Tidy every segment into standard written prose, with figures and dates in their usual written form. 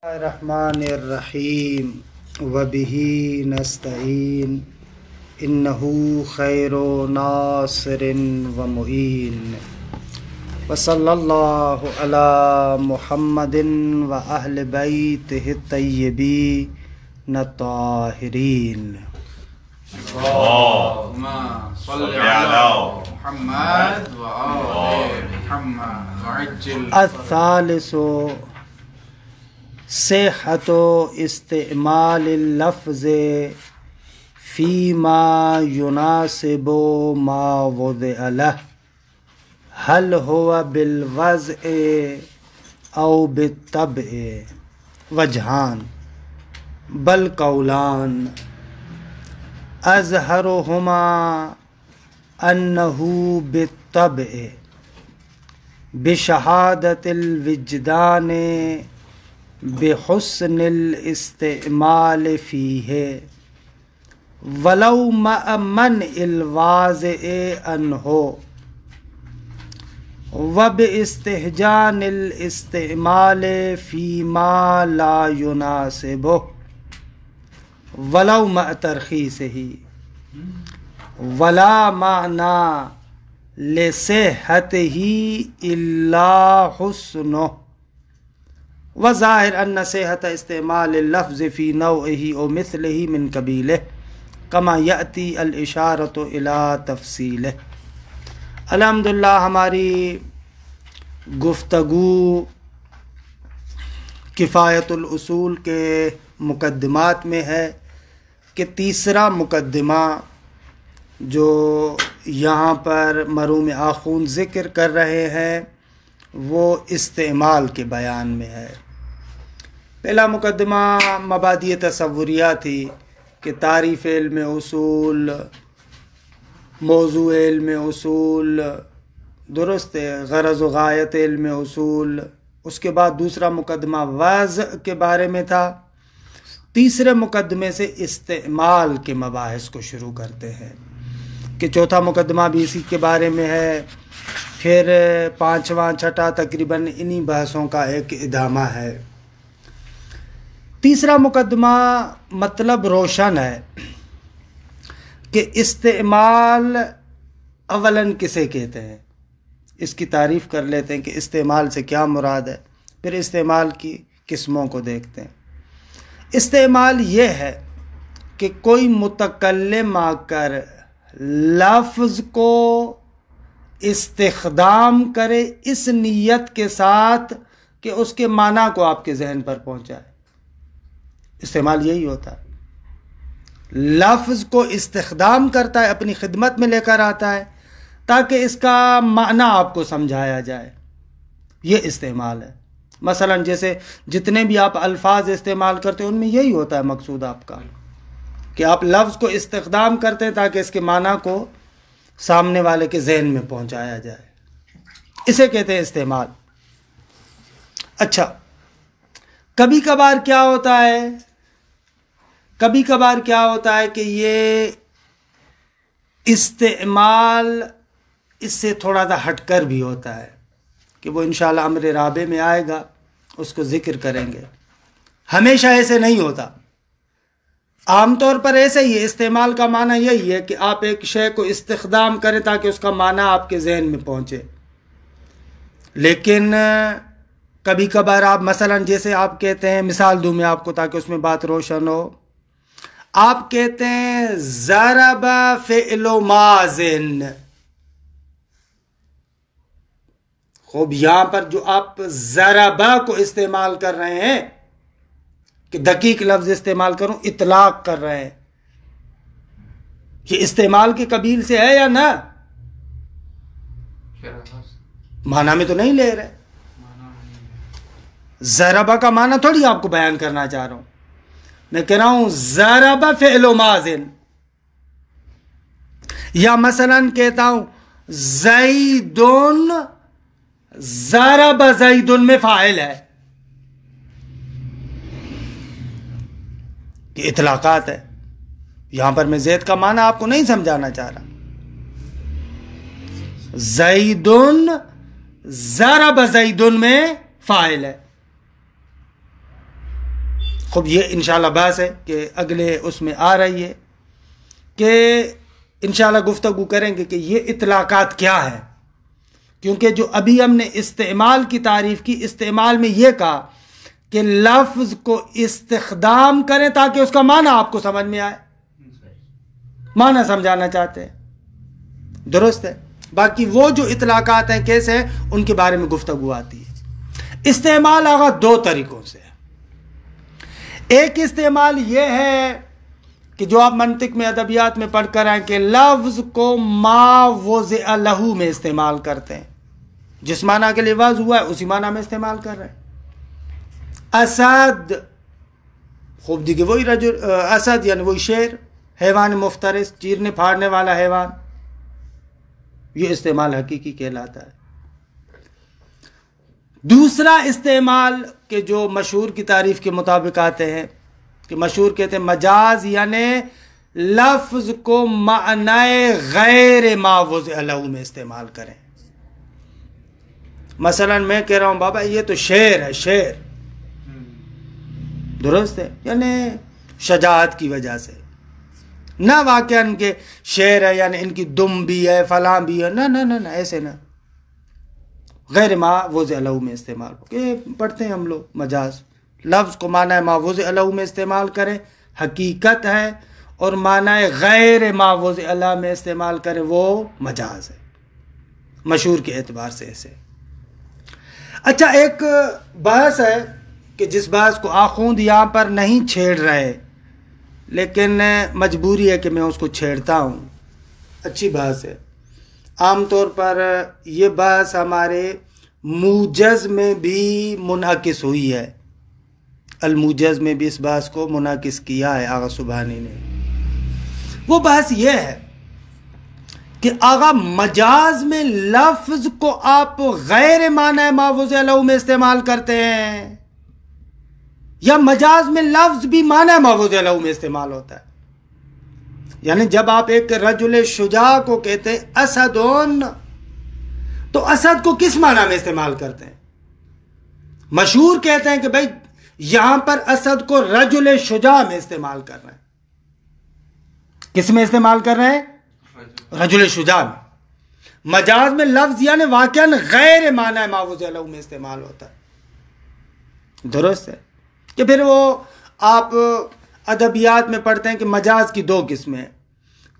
الرحمن الرحیم وبہ نستعین انہ خیر ناصر و معین وصلی اللہ علی محمد و اہل بیتہ الطیبین الطاہرین اللہم صلی علی محمد و آل محمد وعجل الثالث صحت استعمال اللفظ فيما يناسب ما وضع له هل هو بالوضع او بالطبع وجهان بل قولان اظهرهما انه بالطبع بشهادة الوجدان بحسن الاستعمال فيه ولو مع منع الواضع عنه وباستهجان الاستعمال فيما لا يناسبه ولو مع ترخيصه ولا معنى لصحته إلا حسنه وظاہر ان صحت استعمال اللفظ فی نوعه او مثله من قبیلہ کما یأتی الاشارۃ الی تفصیلہ۔ الحمدللہ ہماری گفتگو کفایت الاصول کے مقدمات میں ہے کہ تیسرا مقدمہ جو یہاں پر مرحوم آخوند ذکر کر رہے ہیں وہ استعمال کے بیان میں ہے۔ پہلا مقدمہ مبادئ تصوریہ تھی کہ تعریف علم اصول، موضوع علم اصول، درست ہے، غرض و غایت علم اصول۔ اس کے بعد دوسرا مقدمہ وضع کے بارے میں تھا۔ تیسرے مقدمے سے استعمال کے مباحث کو شروع کرتے ہیں کہ چوتھا مقدمہ بھی اسی کے بارے میں ہے، پھر پانچواں چھٹا تقریباً انہی بحثوں کا ایک ادامہ ہے۔ تیسرا مقدمہ مطلب روشن ہے کہ استعمال اولاً کسے کہتے ہیں، اس کی تعریف کر لیتے ہیں کہ استعمال سے کیا مراد ہے، پھر استعمال کی قسموں کو دیکھتے ہیں۔ استعمال یہ ہے کہ کوئی متکلم آ کر لفظ کو استخدام کرے اس نیت کے ساتھ کہ اس کے معنی کو آپ کے ذہن پر پہنچائے۔ استعمال یہی ہوتا ہے، لفظ کو استخدام کرتا ہے، اپنی خدمت میں لے کر آتا ہے تاکہ اس کا معنی آپ کو سمجھایا جائے، یہ استعمال ہے۔ مثلا جیسے جتنے بھی آپ الفاظ استعمال کرتے ہیں ان میں یہی ہوتا ہے مقصود آپ کا کہ آپ لفظ کو استخدام کرتے ہیں تاکہ اس کے معنی کو سامنے والے کے ذہن میں پہنچایا جائے، اسے کہتے ہیں استعمال۔ اچھا، کبھی کبھار کیا ہوتا ہے کہ یہ استعمال اس سے تھوڑا سا ہٹ کر بھی ہوتا ہے کہ وہ انشاءاللہ امر رابع میں آئے گا، اس کو ذکر کریں گے۔ ہمیشہ ایسے نہیں ہوتا، عام طور پر ایسے ہی ہے۔ استعمال کا معنی یہی ہے کہ آپ ایک شے کو استخدام کریں تاکہ اس کا معنی آپ کے ذہن میں پہنچے، لیکن کبھی کبھار آپ مثلا جیسے آپ کہتے ہیں، مثال دوں میں آپ کو تاکہ اس میں بات روشن ہو، آپ کہتے ہیں ضرب فعل ماضٍ، خوب یہاں پر جو آپ ضربہ کو استعمال کر رہے ہیں کہ دقیق لفظ استعمال کروں، اطلاق کر رہے ہیں، یہ استعمال کے قبیل سے ہے یا نہ؟ معنی میں تو نہیں لے رہے۔ ضربہ کا معنی تھوڑی آپ کو بیان کرنا چاہ رہا ہوں، میں کہہ رہا ہوں ضرب فعل ماضٍ، یا مثلا کہتا ہوں زیدن، ضرب زیدن میں فاعل ہے، کہ اطلاقات ہے۔ یہاں پر میں زید کا معنی آپ کو نہیں سمجھانا چاہ رہا، زیدن ضرب زیدن میں فاعل ہے، خوب یہ انشاءاللہ بحث ہے کہ اگلے اس میں آ رہی ہے کہ انشاءاللہ گفتگو کریں گے کہ یہ اطلاقات کیا ہے، کیونکہ جو ابھی ہم نے استعمال کی تعریف کی، استعمال میں یہ کہا کہ لفظ کو استخدام کریں تاکہ اس کا معنی آپ کو سمجھ میں آئے، معنی سمجھانا چاہتے ہیں، درست ہے۔ باقی وہ جو اطلاقات ہیں کیسے ہیں ان کے بارے میں گفتگو آتی ہے۔ استعمال آگا دو طریقوں سے، ایک استعمال یہ ہے کہ جو آپ منطق میں ادبیات میں پڑھ کر آئیں کہ لفظ کو ما وضع لہو میں استعمال کرتے ہیں، جس معنی کے لیے وضع ہوا ہے اسی معنی میں استعمال کر رہے ہیں۔ اسد، خوب دیکھیں وہی رجل، اسد یعنی وہی شیر، حیوان مفترس، چیرنے پھاڑنے والا حیوان، یہ استعمال حقیقی کہلاتا ہے۔ دوسرا استعمال کہ جو مشہور کی تعریف کے مطابق آتے ہیں کہ مشہور کہتے ہیں مجاز یعنی لفظ کو معنی غیر ما وضع لہو میں استعمال کریں۔ مثلا میں کہہ رہا ہوں بابا یہ تو شیر ہے، شیر، درست ہے، یعنی شجاعت کی وجہ سے، نہ واقعاً کہ شیر ہے یعنی ان کی دم بھی ہے فلاں بھی ہے، نہ نہ نہ ایسے نہ، غیر ما وضع لہو میں استعمال کہ پڑھتے ہیں ہم لوگ مجاز، لفظ کو معنی ما وضع لہو میں استعمال کریں حقیقت ہے، اور معنی غیر ما وضع لہو میں استعمال کریں وہ مجاز ہے، مشہور کے اعتبار سے ایسے۔ اچھا ایک بحث ہے کہ جس بحث کو آخوند یہاں پر نہیں چھیڑ رہے لیکن مجبوری ہے کہ میں اس کو چھیڑتا ہوں، اچھی بحث ہے۔ عام طور پر یہ بحث ہمارے موجز میں بھی منعکس ہوئی ہے، الموجز میں بھی اس بحث کو منعکس کیا ہے آغا سبحانی نے۔ وہ بحث یہ ہے کہ آغا مجاز میں لفظ کو آپ غیر معنی ما وضع لہو میں استعمال کرتے ہیں یا مجاز میں لفظ بھی معنی ما وضع لہو میں استعمال ہوتا ہے؟ یعنی جب آپ ایک رجل شجاع کو کہتے ہیں اسدون، تو اسد کو کس معنی میں استعمال کرتے ہیں؟ مشہور کہتے ہیں کہ بھائی یہاں پر اسد کو رجل شجاع میں استعمال کر رہے ہیں۔ کس میں استعمال کر رہے ہیں؟ رجل شجاع میں۔ مجاز میں لفظ یعنی واقعاً غیر معنی ما وضع لہو میں استعمال ہوتا ہے، درست ہے کہ پھر وہ آپ ادبیات میں پڑھتے ہیں کہ مجاز کی دو قسمیں،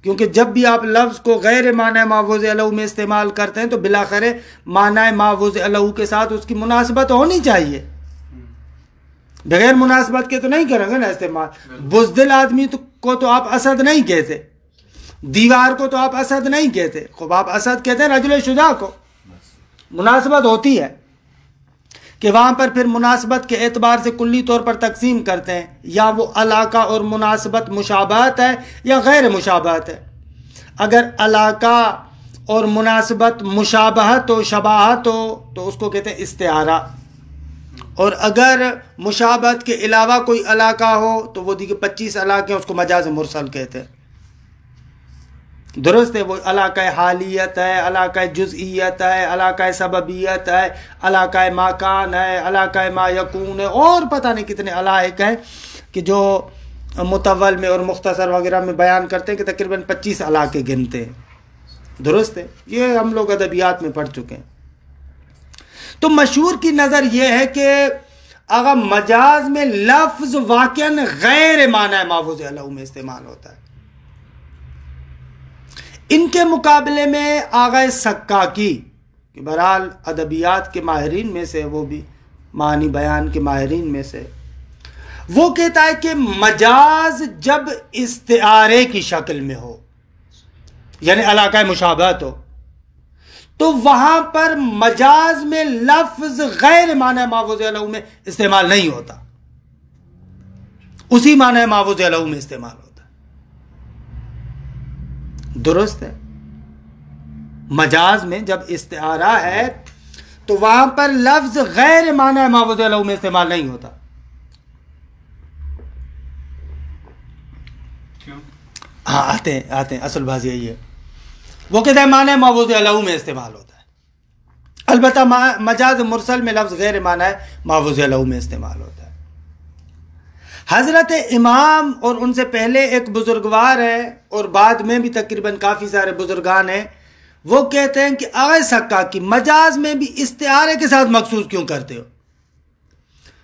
کیونکہ جب بھی آپ لفظ کو غیر معنی ما وضع لہو میں استعمال کرتے ہیں تو بالآخر معنی ما وضع لہو کے ساتھ اس کی مناسبت ہونی چاہیے، بغیر مناسبت کے تو نہیں کریں گے نا استعمال۔ بزدل آدمی کو تو آپ اسد نہیں کہتے، دیوار کو تو آپ اسد نہیں کہتے، خوب آپ اسد کہتے ہیں رجل شجاع کو، مناسبت ہوتی ہے کہ وہاں پر پھر مناسبت کے اعتبار سے کلی طور پر تقسیم کرتے ہیں، یا وہ علاقہ اور مناسبت مشابہت ہے یا غیر مشابہت ہے۔ اگر علاقہ اور مناسبت مشابہت ہو، شباہت ہو، تو اس کو کہتے ہیں استعارہ، اور اگر مشابہت کے علاوہ کوئی علاقہ ہو تو وہ دیکھیں 25 علاقے ہیں، اس کو مجاز مرسل کہتے ہیں، درست ہے۔ وہ علاقہ حالیت ہے، علاقہ جزئیت ہے، علاقہ سببیت ہے، علاقہ ماکان ہے، علاقہ ما یکون ہے، اور پتہ نہیں کتنے علاقے ہیں کہ جو متول میں اور مختصر وغیرہ میں بیان کرتے ہیں کہ تقریباً 25 علاقے گنتے ہیں، درست ہے۔ یہ ہم لوگ ادبیات میں پڑھ چکے ہیں۔ تو مشہور کی نظر یہ ہے کہ اگر مجاز میں لفظ واقعاً غیر معنی ما وضع لہو میں استعمال ہوتا ہے۔ ان کے مقابلے میں آغا سکاکی کہ بہرحال ادبیات کے ماہرین میں سے، وہ بھی معنی بیان کے ماہرین میں سے، وہ کہتا ہے کہ مجاز جب استعارے کی شکل میں ہو یعنی علاقہ مشابہت ہو تو وہاں پر مجاز میں لفظ غیر معنی ما وضع لہو میں استعمال نہیں ہوتا، اسی معنی ما وضع لہو میں استعمال ہوتا، درست ہے۔ مجاز میں جب استعارہ ہے تو وہاں پر لفظ غیر معنی ما وضع لہو میں استعمال نہیں ہوتا۔ ہاں آتے ہیں اصل بات یہی ہے، وہ کہتے ہیں معنی ما وضع لہو میں استعمال ہوتا ہے، البتہ مجاز مرسل میں لفظ غیر معنی ما وضع لہو میں استعمال ہوتا ہے۔ حضرت امام اور ان سے پہلے ایک بزرگوار ہے اور بعد میں بھی تقریباً کافی سارے بزرگان ہیں، وہ کہتے ہیں کہ آغا سکا کی مجاز میں بھی استعارے کے ساتھ مخصوص کیوں کرتے ہو؟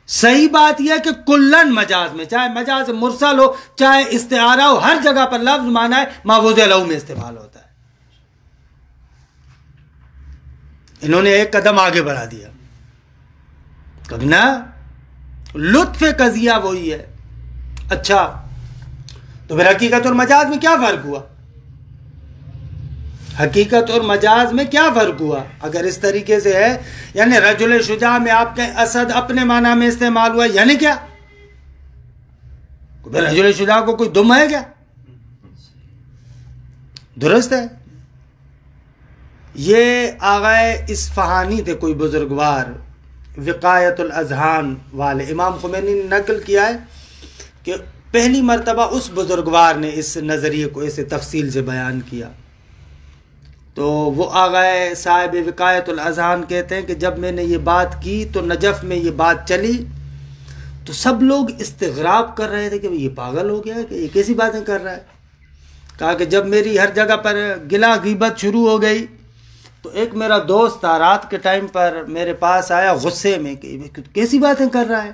صحیح بات یہ ہے کہ کلن مجاز میں، چاہے مجاز مرسل ہو چاہے استعارہ ہو، ہر جگہ پر لفظ مانا ہے ما وضع لہ میں استعمال ہوتا ہے۔ انہوں نے ایک قدم آگے بڑھا دیا، نا لطف قضیہ وہی ہے۔ اچھا تو پھر حقیقت اور مجاز میں کیا فرق ہوا؟ حقیقت اور مجاز میں کیا فرق ہوا؟ اگر اس طریقے سے ہے، یعنی رجل شجاع میں آپ کے اسد اپنے معنی میں استعمال ہوا، یعنی کیا؟ رجل شجاع کو کوئی دم ہے کیا؟ درست ہے۔ یہ آغائے اصفہانی تھے، کوئی بزرگوار، وقایت الاذہان والے، امام خمینی نے نقل کیا ہے کہ پہلی مرتبہ اس بزرگوار نے اس نظریے کو ایسے تفصیل سے بیان کیا۔ تو وہ آغائے صاحب وقایت الاذہان کہتے ہیں کہ جب میں نے یہ بات کی تو نجف میں یہ بات چلی تو سب لوگ استغراب کر رہے تھے کہ یہ پاگل ہو گیا ہے کہ یہ کیسی باتیں کر رہا ہے۔ کہا کہ جب میری ہر جگہ پر گلا غیبت شروع ہو گئی تو ایک میرا دوست تھا، رات کے ٹائم پر میرے پاس آیا غصے میں کہ کیسی باتیں کر رہا ہے،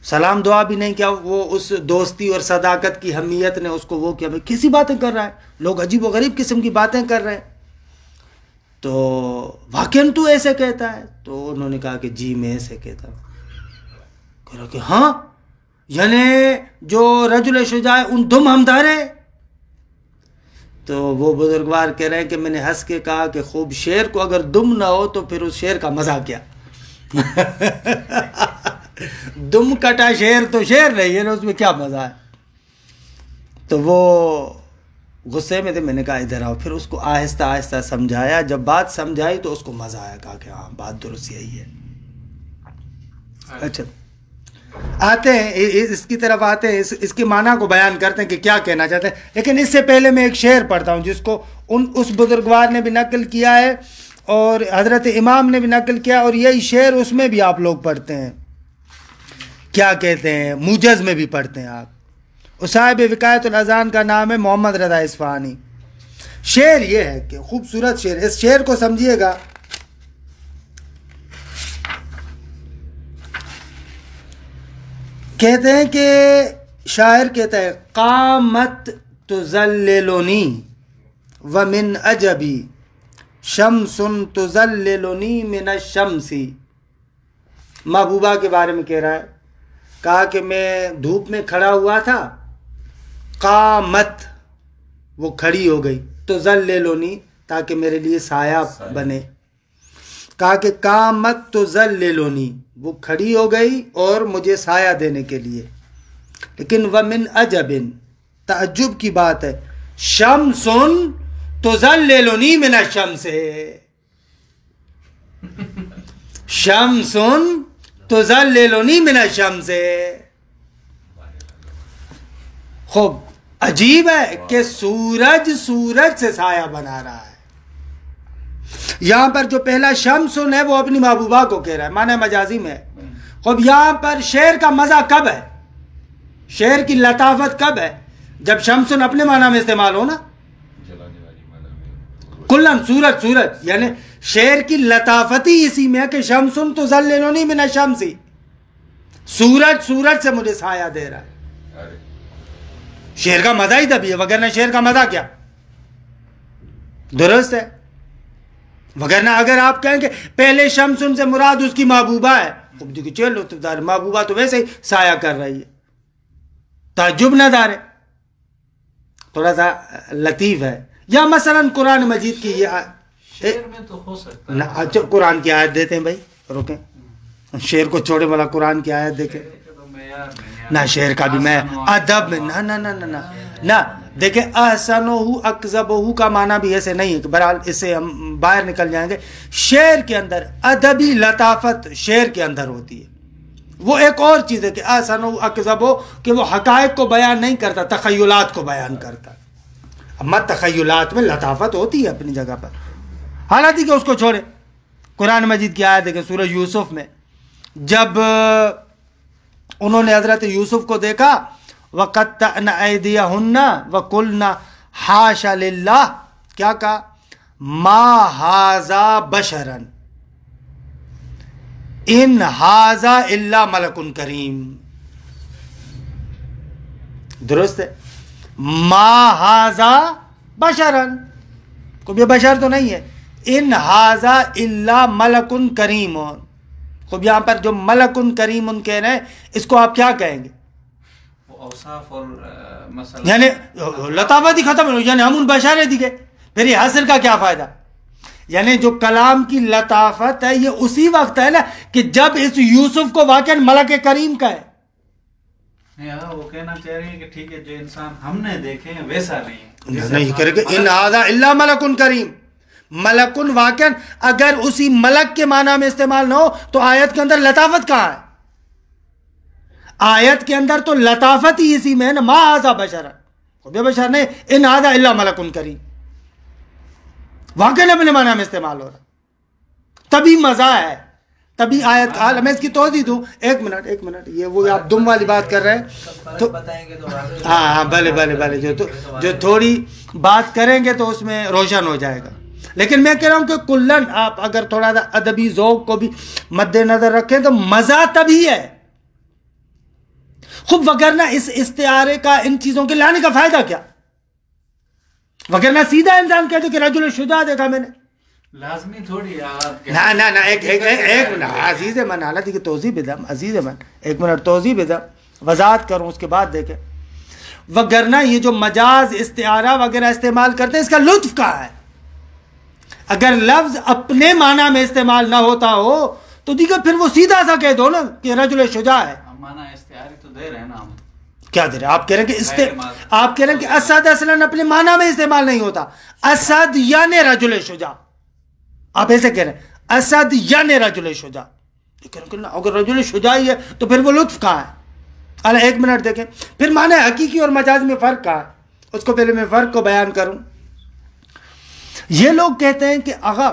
سلام دعا بھی نہیں کیا۔ وہ اس دوستی اور صداقت کی اہمیت نے اس کو وہ کیا، کیسی باتیں کر رہا ہے، لوگ عجیب و غریب قسم کی باتیں کر رہے ہیں، تو واقعاً تو ایسے کہتا ہے؟ تو انہوں نے کہا کہ جی میں ایسے کہتا ہوں۔ کہہ رہا کہ ہاں، یعنی جو رجل شجاع ان دم ہمدار ہے؟ تو وہ بزرگوار کہہ رہے ہیں کہ میں نے ہنس کے کہا کہ خوب شعر کو اگر دم نہ ہو تو پھر اس شعر کا مزہ کیا؟ دم کٹا شعر تو شعر نہیں ہے نا، اس میں کیا مزہ ہے؟ تو وہ غصے میں تھے، میں نے کہا ادھر آؤ، پھر اس کو آہستہ آہستہ سمجھایا، جب بات سمجھائی تو اس کو مزہ آیا، کہا کہ ہاں بات درست یہی ہے۔ اچھا آتے ہیں اس کی طرف آتے ہیں، اس کی معنی کو بیان کرتے ہیں کہ کیا کہنا چاہتے ہیں، لیکن اس سے پہلے میں ایک شعر پڑھتا ہوں جس کو اس بزرگوار نے بھی نقل کیا ہے اور حضرت امام نے بھی نقل کیا، اور یہی شعر اس میں بھی آپ لوگ پڑھتے ہیں، کیا کہتے ہیں، موجز میں بھی پڑھتے ہیں آپ۔ صاحب وقایت الاذہان کا نام ہے محمد رضا اصفہانی۔ شعر یہ ہے کہ خوبصورت شعر، اس شعر کو سمجھیے گا۔ کہتے ہیں کہ شاعر کہتا ہے قامت تذللنی ومن عجبی شمس تذللنی من الشمس۔ محبوبہ کے بارے میں کہہ رہا ہے، کہا کہ میں دھوپ میں کھڑا ہوا تھا، قامت وہ کھڑی ہو گئی، تذللنی تاکہ میرے لیے سایہ بنے، کہا کہ قامت تذللنی وہ کھڑی ہو گئی اور مجھے سایہ دینے کے لیے، لیکن ومن عجب تعجب کی بات ہے، شمس تذللنی من الشمس، شمس تذللنی من الشمس۔ خوب عجیب ہے کہ سورج سے سایہ بنا رہا ہے۔ یہاں پر جو پہلا شمسن ہے وہ اپنی محبوبہ کو کہہ رہا ہے، معنی مجازی میں ہے۔ خوب یہاں پر شعر کا مزہ کب ہے، شعر کی لطافت کب ہے؟ جب شمسن اپنے معنی میں استعمال ہو نا، کلن سورج، یعنی شعر کی لطافت ہی اسی میں ہے کہ شمسن تذللنی من الشمس، سورج سے مجھے سایہ دے رہا ہے۔ شعر کا مزہ ہی تبھی ہے، وگرنہ شعر کا مزہ کیا؟ درست ہے، وگرنہ اگر آپ کہیں کہ پہلے شمسن سے مراد اس کی محبوبہ ہے، چلو محبوبہ تو ویسے ہی سایہ کر رہی ہے، تعجب نہ دار ہے، تھوڑا سا لطیف ہے۔ یا مثلا قرآن مجید کی یہ شعر میں تو ہو سکتا ہے، اچھا قرآن کی آیت دیتے ہیں بھائی، روکیں شعر کو چھوڑے والا قرآن کی آیت دیکھیں نہ، شعر کا بھی میں ادب میں نہ دیکھیں، احسنہ اکذبہ کا معنی بھی ایسے نہیں ہے کہ بہرحال اس سے ہم باہر نکل جائیں گے۔ شعر کے اندر ادبی لطافت شعر کے اندر ہوتی ہے، وہ ایک اور چیز ہے کہ احسنہ اکذبہ کہ وہ حقائق کو بیان نہیں کرتا، تخیلات کو بیان کرتا۔ اما تخیلات میں لطافت ہوتی ہے اپنی جگہ پر، حالانکہ کہ اس کو چھوڑے۔ قرآن مجید کی آیت ہے کہ سورہ یوسف میں جب انہوں نے حضرت یوسف کو دیکھا وَقَطَّعْنَ أَيْدِيَهُنَّ وَقُلْنَا حَاشَ لِلَّهِ، کیا کہا؟ مَا هَذَا بَشَرًا إِنْ هَذَا إِلَّا مَلَكٌ كَرِيمٌ. درست ہے، ما هَذَا بَشَرًا، کوئی بشر تو نہیں ہے. ان ہاذا الا ملک کریم. خوب یہاں پر جو ملک کریم کہہ رہے ہیں اس کو آپ کیا کہیں گے؟ اوصاف اور یعنی لطافت ہی ختم ہو، یعنی ہم ان بشر دیکھے، پھر یہ حاصل کا کیا فائدہ؟ یعنی جو کلام کی لطافت ہے یہ اسی وقت ہے نا کہ جب اس یوسف کو واقعا ملک کریم کا ہے. وہ کہنا چاہ رہے ہیں کہ ٹھیک ہے جو انسان ہم نے دیکھے ہیں ویسا نہیں کرے گا. ان ہاذا الا ملک کریم، ملک واقعا اگر اسی ملک کے معنی میں استعمال نہ ہو تو آیت کے اندر لطافت کہاں ہے؟ آیت کے اندر تو لطافت ہی اسی میں ہے نا، ما ہذا بشر، خود بشر نہیں، ان ہذا الا ملک کریم، واقعا اپنے معنی میں استعمال ہو رہا، تبھی مزہ ہے، تبھی آیت کا حال. میں اس کی توضیح دوں، ایک منٹ، یہ وہ آپ دم والی بات کر رہے ہیں تو ہاں بھلے جو تھوڑی بات کریں گے تو اس میں روشن ہو جائے گا. لیکن میں کہہ رہا ہوں کہ کلن آپ اگر تھوڑا سا ادبی ذوق کو بھی مد نظر رکھیں تو مزہ تبھی ہے. خوب وگرنہ اس استعارے کا ان چیزوں کے لانے کا فائدہ کیا؟ وگرنہ سیدھا انسان کہتے کہ رجل شجاع دیکھا میں نے، لازمی تھوڑی نہ ایک منٹ عزیز من حالت کی توضیح بدم، عزیز من ایک منٹ توضیح بدم، وضاحت کروں اس کے بعد دیکھیں. وگرنہ یہ جو مجاز استعارہ وغیرہ استعمال کرتے ہیں اس کا لطف کہاں ہے؟ اگر لفظ اپنے معنی میں استعمال نہ ہوتا ہو تو دیکھا پھر وہ سیدھا سا کہہ دو نا کہ رجل شجاع ہے. معنی استعاری تو دے رہے ہیں نا ہم. کیا دے رہے ہیں؟ آپ کہہ رہے ہیں کہ اسد اصلاً اپنے معنی میں استعمال نہیں ہوتا. اسد یعنی رجل شجاع، آپ ایسے کہہ رہے ہیں اسد یعنی رجل شجاع. اگر رجل شجاع ہے تو پھر وہ لطف کہاں ہے؟ اللہ ایک منٹ دیکھیں، پھر معنی حقیقی اور مجاز میں فرق کہاں ہے؟ اس کو پہلے میں فرق کو بیان کروں. یہ لوگ کہتے ہیں کہ آغا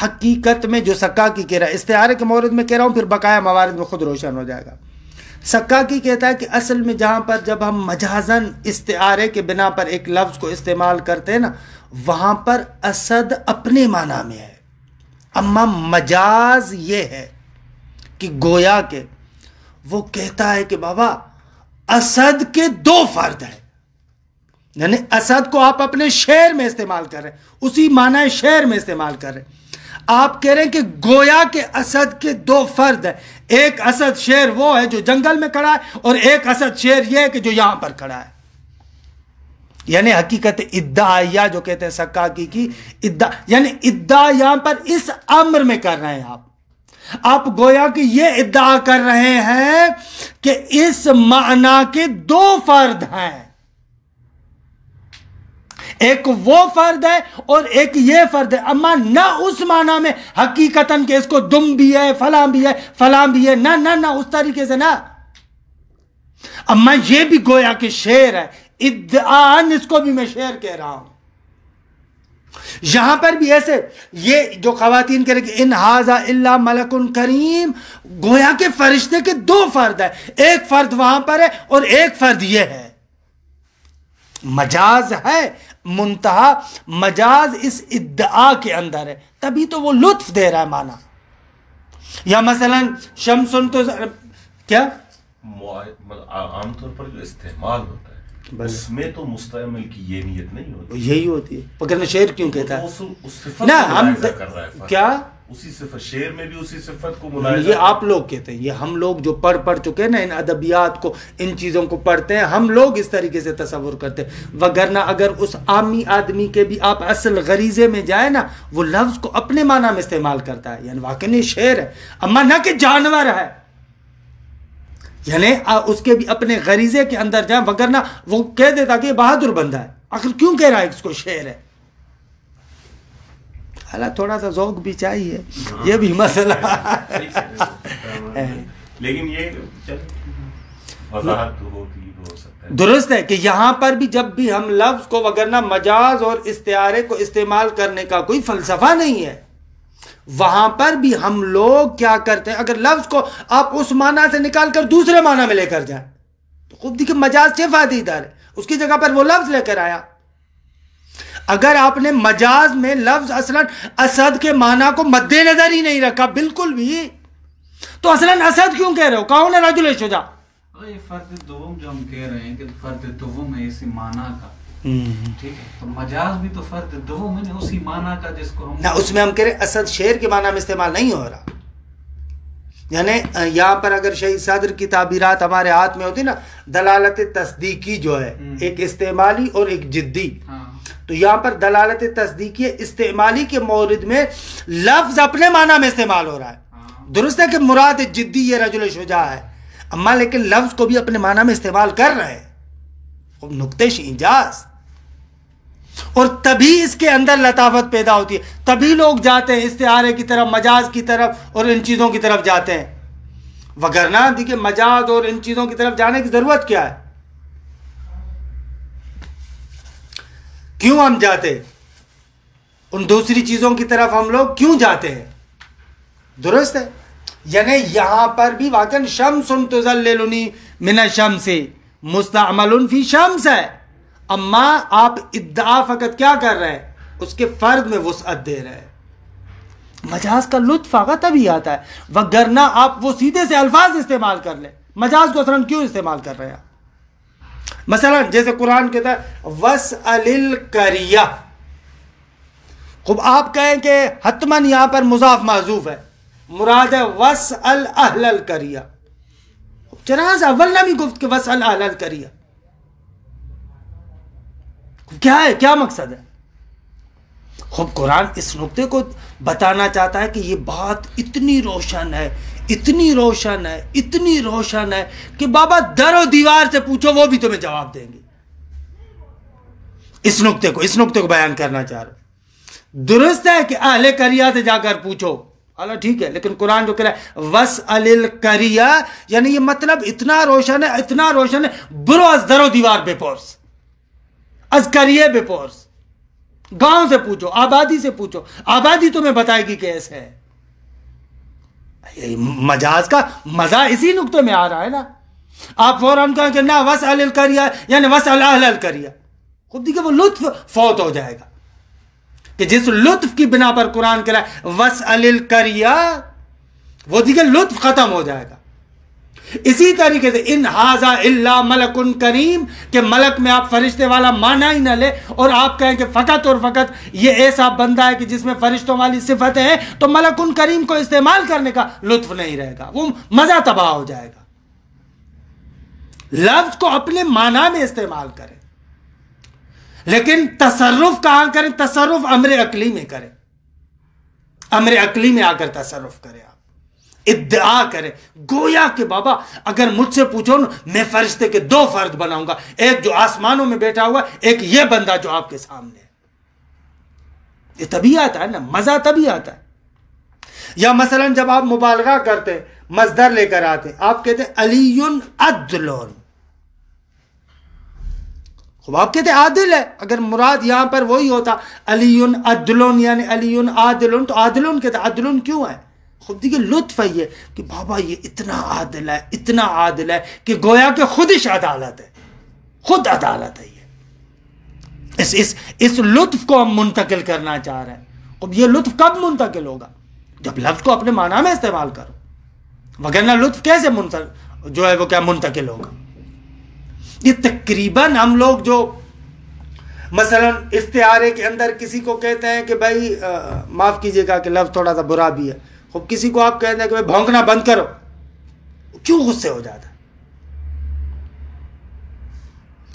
حقیقت میں جو سکاکی کہہ رہا ہے، استعارے کے مورد میں کہہ رہا ہوں، پھر بقایا موارد میں خود روشن ہو جائے گا. سکاکی کہتا ہے کہ اصل میں جہاں پر جب ہم مجازن استعارے کے بنا پر ایک لفظ کو استعمال کرتے ہیں نا، وہاں پر اسد اپنے معنی میں ہے. اما مجاز یہ ہے کہ گویا کہ وہ کہتا ہے کہ بابا اسد کے دو فرد ہیں، یعنی اسد کو آپ اپنے شعر میں استعمال کر رہے ہیں، اسی معنی شعر میں استعمال کر رہے ہیں. آپ کہہ رہے ہیں کہ گویا کہ اسد کے دو فرد ہیں، ایک اسد شیر وہ ہے جو جنگل میں کھڑا ہے اور ایک اسد شیر یہ ہے کہ جو یہاں پر کھڑا ہے. یعنی حقیقت ادعائیہ جو کہتے ہیں سکاکی کی ادعا، یعنی ادعا یہاں پر اس امر میں کر رہے ہیں. آپ گویا کہ یہ ادعا کر رہے ہیں کہ اس معنی کے دو فرد ہیں، ایک وہ فرد ہے اور ایک یہ فرد ہے. اما نہ اس معنی میں حقیقتاً کہ اس کو دم بھی ہے، فلاں بھی ہے، فلاں بھی ہے، نہ اس طریقے سے نہ. اما یہ بھی گویا کہ شعر ہے، ادعان اس کو بھی میں شعر کہہ رہا ہوں. یہاں پر بھی ایسے یہ جو خواتین کہہ رہے کہ ان ہاذا الا ملک کریم، گویا کہ فرشتے کے دو فرد ہیں، ایک فرد وہاں پر ہے اور ایک فرد یہ ہے. مجاز ہے، منتہا مجاز اس ادعا کے اندر ہے، تبھی تو وہ لطف دے رہا ہے معنی. یا مثلا شمسن تو کیا عام طور پر جو استعمال ہوتا ہے اس میں تو مستعمل کی یہ نیت نہیں ہوتی، یہی ہوتی ہے. پکڑنا شعر کیوں کہتا ہے نا ہم کر رہا ہے کیا اسی صفت، شعر میں بھی اسی صفت کو ملاحظہ. یہ آپ لوگ کہتے ہیں، یہ ہم لوگ جو پڑھ چکے ہیں نا ان ادبیات کو، ان چیزوں کو پڑھتے ہیں، ہم لوگ اس طریقے سے تصور کرتے ہیں. وگرنہ اگر اس عامی آدمی کے بھی آپ اصل غریزے میں جائیں نا، وہ لفظ کو اپنے معنی میں استعمال کرتا ہے، یعنی واقعی شعر ہے، اما نہ کہ جانور ہے. یعنی اس کے بھی اپنے غریزے کے اندر جائیں، وگرنہ وہ کہہ دیتا کہ یہ بہادر بندہ ہے. آخر کیوں کہہ رہا ہے اس کو شعر ہے؟ اللہ تھوڑا سا ذوق بھی چاہیے، یہ بھی مسئلہ لیکن یہ وضاحت ہو سکتا ہے. درست ہے کہ یہاں پر بھی جب بھی ہم لفظ کو، وگرنہ مجاز اور استعارے کو استعمال کرنے کا کوئی فلسفہ نہیں ہے. وہاں پر بھی ہم لوگ کیا کرتے ہیں، اگر لفظ کو آپ اس معنی سے نکال کر دوسرے معنی میں لے کر جائیں تو خوب دیکھیں مجاز سے فائدہ دار ہے، اس کی جگہ پر وہ لفظ لے کر آیا۔ اگر آپ نے مجاز میں لفظ اصلاً اسد کے معنی کو مد نظر ہی نہیں رکھا بالکل بھی، تو اصلاً اسد کیوں کہہ رہے ہو؟ کون ہے رجل شجاع؟ یہ فرد دوم جو ہم کہہ رہے ہیں کہ فرد دوم ہے اسی معنی کا، ٹھیک ہے، تو مجاز بھی تو فرد دوم ہے اسی معنی کا جس کو ہم نہ اس میں ہم کہہ رہے ہیں اسد شیر کے معنی میں استعمال نہیں ہو رہا، یعنی یہاں پر اگر شہید صدر کی تعبیرات ہمارے ہاتھ میں ہوتی نا، دلالت تصدیقی جو ہے ایک استعمالی اور ایک جدی، تو یہاں پر دلالت تصدیقی استعمالی کے مورد میں لفظ اپنے معنی میں استعمال ہو رہا ہے، درست ہے کہ مراد جدی یہ رجل شجاع ہے، اما لیکن لفظ کو بھی اپنے معنی میں استعمال کر رہے ہیں، نقطہ ایجاز، اور تبھی اس کے اندر لطافت پیدا ہوتی ہے، تبھی لوگ جاتے ہیں استعارے کی طرف، مجاز کی طرف اور ان چیزوں کی طرف جاتے ہیں، وگرنہ دیکھیں مجاز اور ان چیزوں کی طرف جانے کی ضرورت کیا ہے؟ کیوں ہم جاتے ان دوسری چیزوں کی طرف؟ ہم لوگ کیوں جاتے ہیں؟ درست ہے، یعنی یہاں پر بھی واقعا شمس تظللنی من الشمس مستعمل فی شمس ہے، اما آپ ادعا فقط کیا کر رہے ہیں؟ اس کے فرد میں وسعت دے رہے ہیں۔ مجاز کا لطف آگا تبھی آتا ہے، وگرنہ آپ وہ سیدھے سے الفاظ استعمال کر لیں، مجاز کو اصلاً کیوں استعمال کر رہے ہیں؟ مثلا جیسے قرآن کہتا ہے وَاسْأَلِ الْقَرْيَةَ، خوب آپ کہیں کہ حتماً یہاں پر مضاف محذوف ہے، مراد ہے وَاسْأَلْ أَهْلَ الْقَرْيَةَ، چنانچہ اول نہ بھی گفت کہ وَاسْأَلْ أَهْلَ الْقَرْيَةَ، کیا ہے، کیا مقصد ہے؟ خوب قرآن اس نقطے کو بتانا چاہتا ہے کہ یہ بات اتنی روشن ہے، اتنی روشن ہے، اتنی روشن ہے کہ بابا در و دیوار سے پوچھو وہ بھی تمہیں جواب دیں گے۔ اس نقطے کو بیان کرنا چاہ رہے ہیں۔ درست ہے کہ اہل قریہ سے جا کر پوچھو، اللہ ٹھیک ہے، لیکن قرآن جو کہہ رہا ہے وَاسْأَلِ الْقَرْيَةَ، یعنی یہ مطلب اتنا روشن ہے، اتنا روشن ہے، برو از در و دیوار بے پرس، از قریہ بے پرس، گاؤں سے پوچھو، آبادی سے پوچھو، آبادی تمہیں بتائے گی کیسے ہے۔ مجاز کا مزہ اسی نقطے میں آ رہا ہے نا، آپ فوراً کہیں کہ نہ وَاسْأَلِ الْقَرْيَةَ یعنی وَاسْأَلْ أَهْلَ الْقَرْيَةَ، خود دیکھیں وہ لطف فوت ہو جائے گا کہ جس لطف کی بنا پر قرآن کہہ رہا ہے وَاسْأَلِ الْقَرْيَةَ، وہ دیکھیں لطف ختم ہو جائے گا۔ اسی طریقے سے ان ھذا الا ملک کریم، کہ ملک میں آپ فرشتے والا معنی ہی نہ لے اور آپ کہیں کہ فقط اور فقط یہ ایسا بندہ ہے کہ جس میں فرشتوں والی صفتیں ہیں، تو ملک کریم کو استعمال کرنے کا لطف نہیں رہے گا، وہ مزہ تباہ ہو جائے گا۔ لفظ کو اپنے معنی میں استعمال کریں، لیکن تصرف کہاں کریں؟ تصرف امر عقلی میں کریں، امر عقلی میں آ کر تصرف کریں، ادعا کرے گویا کہ بابا اگر مجھ سے پوچھو نا، میں فرشتے کے دو فرد بناؤں گا، ایک جو آسمانوں میں بیٹھا ہوا، ایک یہ بندہ جو آپ کے سامنے ہے۔ یہ تبھی آتا ہے نا، مزہ تبھی آتا ہے۔ یا مثلا جب آپ مبالغہ کرتے ہیں، مصدر لے کر آتے ہیں، آپ کہتے ہیں علی عدل، خوب آپ کہتے ہیں عادل ہے، اگر مراد یہاں پر وہی ہوتا علی عدل یعنی علی عادل، تو عادل کہتے ہیں عدل کیوں ہے؟ خود دیکھیں لطف ہے یہ کہ بابا یہ اتنا عادل ہے، اتنا عادل ہے کہ گویا کہ خودش عدالت ہے، خود عدالت ہے یہ۔ اس لطف کو ہم منتقل کرنا چاہ رہے ہیں۔ اب یہ لطف کب منتقل ہوگا؟ جب لفظ کو اپنے معنی میں استعمال کرو، وگرنہ لطف کیسے جو ہے وہ کیا منتقل ہوگا؟ یہ تقریباً ہم لوگ جو مثلا استعارے کے اندر کسی کو کہتے ہیں کہ بھائی معاف کیجیے گا کہ لفظ تھوڑا سا برا بھی ہے، خوب کسی کو آپ کہتے ہیں کہ بھائی بھونکنا بند کرو، کیوں غصے ہو جاتا ہے؟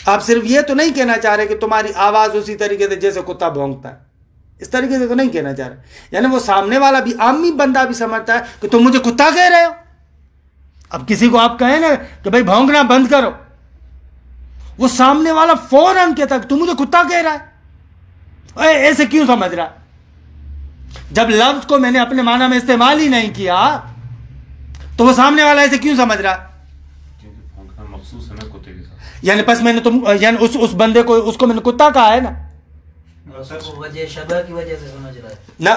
آپ صرف یہ تو نہیں کہنا چاہ رہے کہ تمہاری آواز اسی طریقے سے جیسے کتا بھونکتا ہے، اس طریقے سے تو نہیں کہنا چاہ رہے، یعنی وہ سامنے والا بھی عامی بندہ بھی سمجھتا ہے کہ تم مجھے کتا کہہ رہے ہو۔ اب کسی کو آپ کہیں نا کہ بھائی بھونکنا بند کرو، وہ سامنے والا فوراً کہتا ہے تم مجھے کتا کہہ رہا ہے، ایسے کیوں سمجھ رہا ہے؟ جب لفظ کو میں نے اپنے معنی میں استعمال ہی نہیں کیا تو وہ سامنے والا ایسے کیوں سمجھ رہا ہے؟ مخصوص ہے نا کتے کے ساتھ، یعنی پس میں نے یعنی اس بندے کو، اس کو میں نے کتا کہا ہے نا، وجہ شبہ کی وجہ سے سمجھ رہا ہے نہ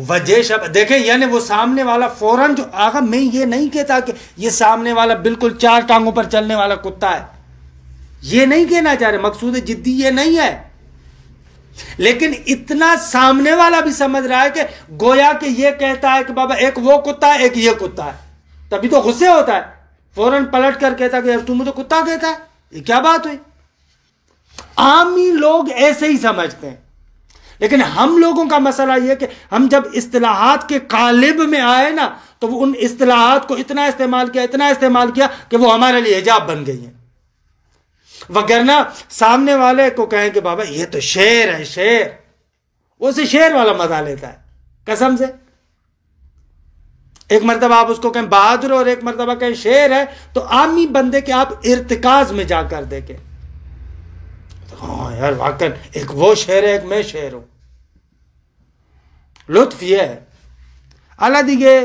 وجہ شبہ دیکھیں، یعنی وہ سامنے والا فوراً جو آقا میں یہ نہیں کہتا کہ یہ سامنے والا بالکل 4 ٹانگوں پر چلنے والا کتا ہے، یہ نہیں کہنا چاہ رہے، مقصود جدی یہ نہیں ہے، لیکن اتنا سامنے والا بھی سمجھ رہا ہے کہ گویا کہ یہ کہتا ہے کہ بابا ایک وہ کتا ہے ایک یہ کتا ہے، تبھی تو غصے ہوتا ہے، فوراً پلٹ کر کہتا کہ تم مجھے کتا کہتا ہے، یہ کیا بات ہوئی؟ عامی لوگ ایسے ہی سمجھتے ہیں، لیکن ہم لوگوں کا مسئلہ یہ کہ ہم جب اصطلاحات کے قالب میں آئے نا تو وہ ان اصطلاحات کو اتنا استعمال کیا کہ وہ ہمارے لیے حجاب بن گئی ہیں، وگرنہ سامنے والے کو کہیں کہ بابا یہ تو شعر ہے، شعر، وہ اسے شعر والا مزہ لیتا ہے قسم سے۔ ایک مرتبہ آپ اس کو کہیں بہادر اور ایک مرتبہ کہیں شعر ہے تو عامی بندے کے آپ ارتکاز میں جا کر دیکھیں، ہاں یار واقعا ایک وہ شعر ہے ایک میں شعر ہوں، لطف یہ ہے۔ اللہ دیگے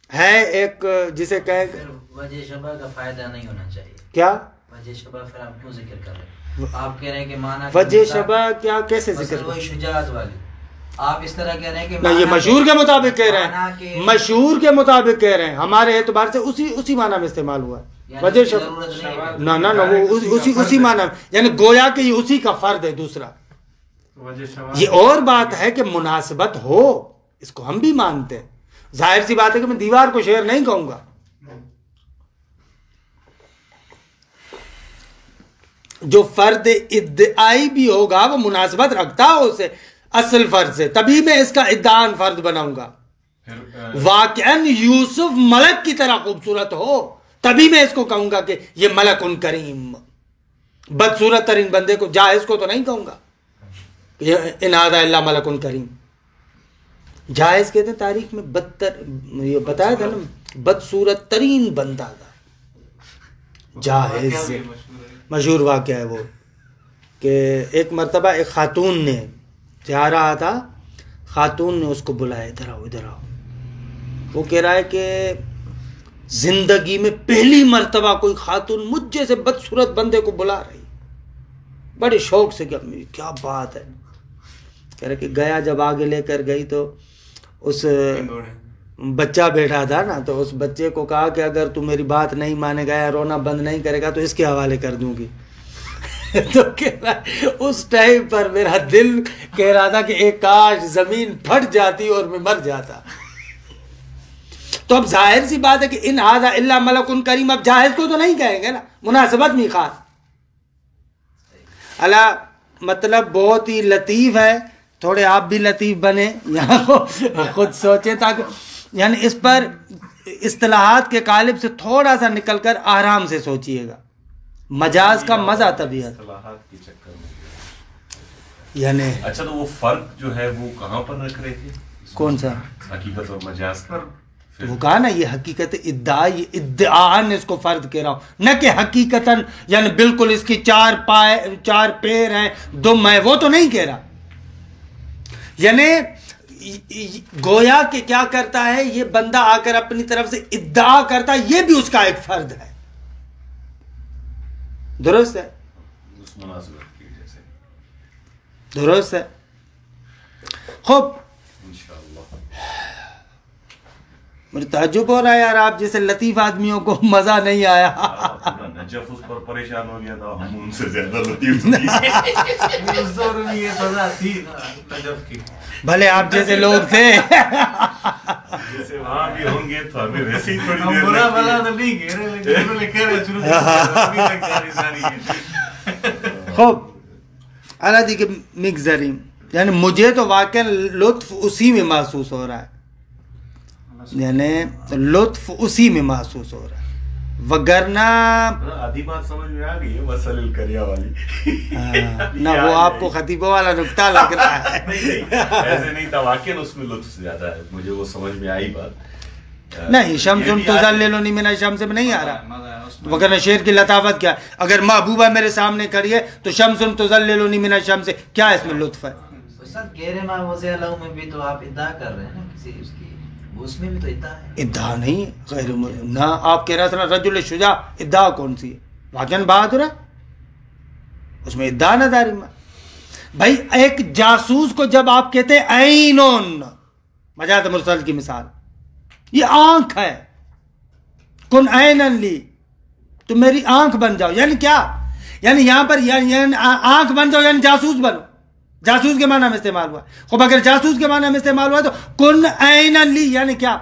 ہے ایک جسے کہیں وجہ شبہ کا فائدہ نہیں ہونا چاہیے، کیا وجہ شبہ پھر آپ کیوں ذکر کر رہے ہیں؟ آپ کہہ رہے ہیں کہ معنی وجہ شبہ کیا کیسے ذکر وہی شجاعت والی، آپ اس طرح کہہ رہے ہیں کہ نہیں، یہ مشہور کے مطابق کہہ رہے ہیں، مشہور کے مطابق کہہ رہے ہیں، ہمارے اعتبار سے اسی معنی میں استعمال ہوا ہے وجہ شبہ، نہ وہ اسی معنی میں، یعنی گویا کہ یہ اسی کا فرد ہے دوسرا۔ یہ اور بات ہے کہ مناسبت ہو، اس کو ہم بھی مانتے ہیں، ظاہر سی بات ہے کہ میں دیوار کو شعر نہیں کہوں گا، جو فرد ادعائی بھی ہوگا وہ مناسبت رکھتا ہو اسے اصل فرد سے، تبھی میں اس کا ادعان فرد بناؤں گا۔ واقعاً یوسف ملک کی طرح خوبصورت ہو تبھی میں اس کو کہوں گا کہ یہ ملک ان کریم، بدصورت ترین بندے کو، جائز کو تو نہیں کہوں گا ان هذا الا ملک کریم۔ جائز کہتے ہیں تاریخ میں یہ بتایا تھا نا، بدصورت ترین بندہ تھا جائز سے، مشہور واقعہ ہے وہ کہ ایک مرتبہ ایک خاتون نے جا رہا تھا، خاتون نے اس کو بلایا ادھر آؤ، وہ کہہ رہا ہے کہ زندگی میں پہلی مرتبہ کوئی خاتون مجھ جیسے بدصورت بندے کو بلا رہی، بڑے شوق سے، کیا بات ہے، کہہ رہے کہ گیا، جب آگے لے کر گئی تو اس بچہ بیٹھا تھا نا، تو اس بچے کو کہا کہ اگر تو میری بات نہیں مانے گا یا رونا بند نہیں کرے گا تو اس کے حوالے کر دوں گی۔ تو کہہ رہا ہے اس ٹائم پر میرا دل کہہ رہا تھا کہ ایک کاش زمین پھٹ جاتی اور میں مر جاتا۔ تو اب ظاہر سی بات ہے کہ ان هذا الا ملک کریم، اب جاہز کو تو نہیں کہیں گے نا، مناسبت نہیں خاص۔ اللہ مطلب بہت ہی لطیف ہے، تھوڑے آپ بھی لطیف بنے، یہاں خود سوچیں، تاکہ یعنی اس پر اصطلاحات کے قالب سے تھوڑا سا نکل کر آرام سے سوچئے گا، مجاز کا مزہ تبھی ہے اصطلاحات کے چکر میں۔ یعنی اچھا تو وہ فرق جو ہے وہ کہاں پر رکھ رہے تھے؟ کون سا حقیقت اور مجاز کا؟ وہ کہا نا یہ حقیقت ادعاً اس کو فرد کہہ رہا ہوں، نہ کہ حقیقتاً یعنی بالکل اس کی 4 پیر ہیں، دم ہے، وہ تو نہیں کہہ رہا، یعنی گویا کہ کیا کرتا ہے یہ بندہ آ کر اپنی طرف سے ادعا کرتا ہے، یہ بھی اس کا ایک فرد ہے، درست ہے، اس مناسبت کی وجہ سے درست ہے۔ خوب مجھے تعجب ہو رہا ہے یار، آپ جیسے لطیف آدمیوں کو مزہ نہیں آیا۔ نجف اس پر پریشان ہو گیا تھا، ہم ان سے زیادہ لطیف تھے۔ بھلے آپ جیسے لوگ تھے، جیسے وہاں بھی ہوں گے تو ہمیں ویسے ہی تھوڑی دیر خوب اللہ دی کے مگزریم، یعنی مجھے تو واقعا لطف اسی میں محسوس ہو رہا ہے، یعنی لطف اسی میں محسوس ہو رہا ہے، وگرنہ آدھی بات سمجھ میں آ گئی ہے مسل القریہ والی، نہ وہ آپ کو خطیبوں والا نکتہ لگ رہا ہے۔ ایسے نہیں تھا، واقعا اس میں لطف زیادہ ہے، مجھے وہ سمجھ میں آئی بات۔ نہیں، شمس تظللنی من الشمس میں نہیں آ رہا، وگرنہ شعر کی لطافت کیا ہے، اگر محبوبہ میرے سامنے کھڑی ہے تو شمس تظللنی من الشمس، کیا اس میں لطف ہے؟ غیر معوض اللہ میں بھی تو آپ ادعا کر رہے ہیں نا کسی اس کی، اس میں بھی تو ادعا ہے، ادعا نہیں ہے، غیر نہ آپ کہہ رہا تھا رجل شجاع، ادعا کون سی ہے؟ واقعاً بہادر ہے، اس میں ادعا نہ داری میں۔ بھائی ایک جاسوس کو جب آپ کہتے ہیں عینون، مجاز مرسل کی مثال، یہ آنکھ ہے، کن عینن لی، تو میری آنکھ بن جاؤ، یعنی کیا؟ یعنی یہاں پر یعنی آنکھ بن جاؤ یعنی جاسوس بنو، جاسوس کے معنی میں استعمال ہوا ہے۔ خوب اگر جاسوس کے معنی میں استعمال ہوا ہے تو کن عینن لی یعنی کیا؟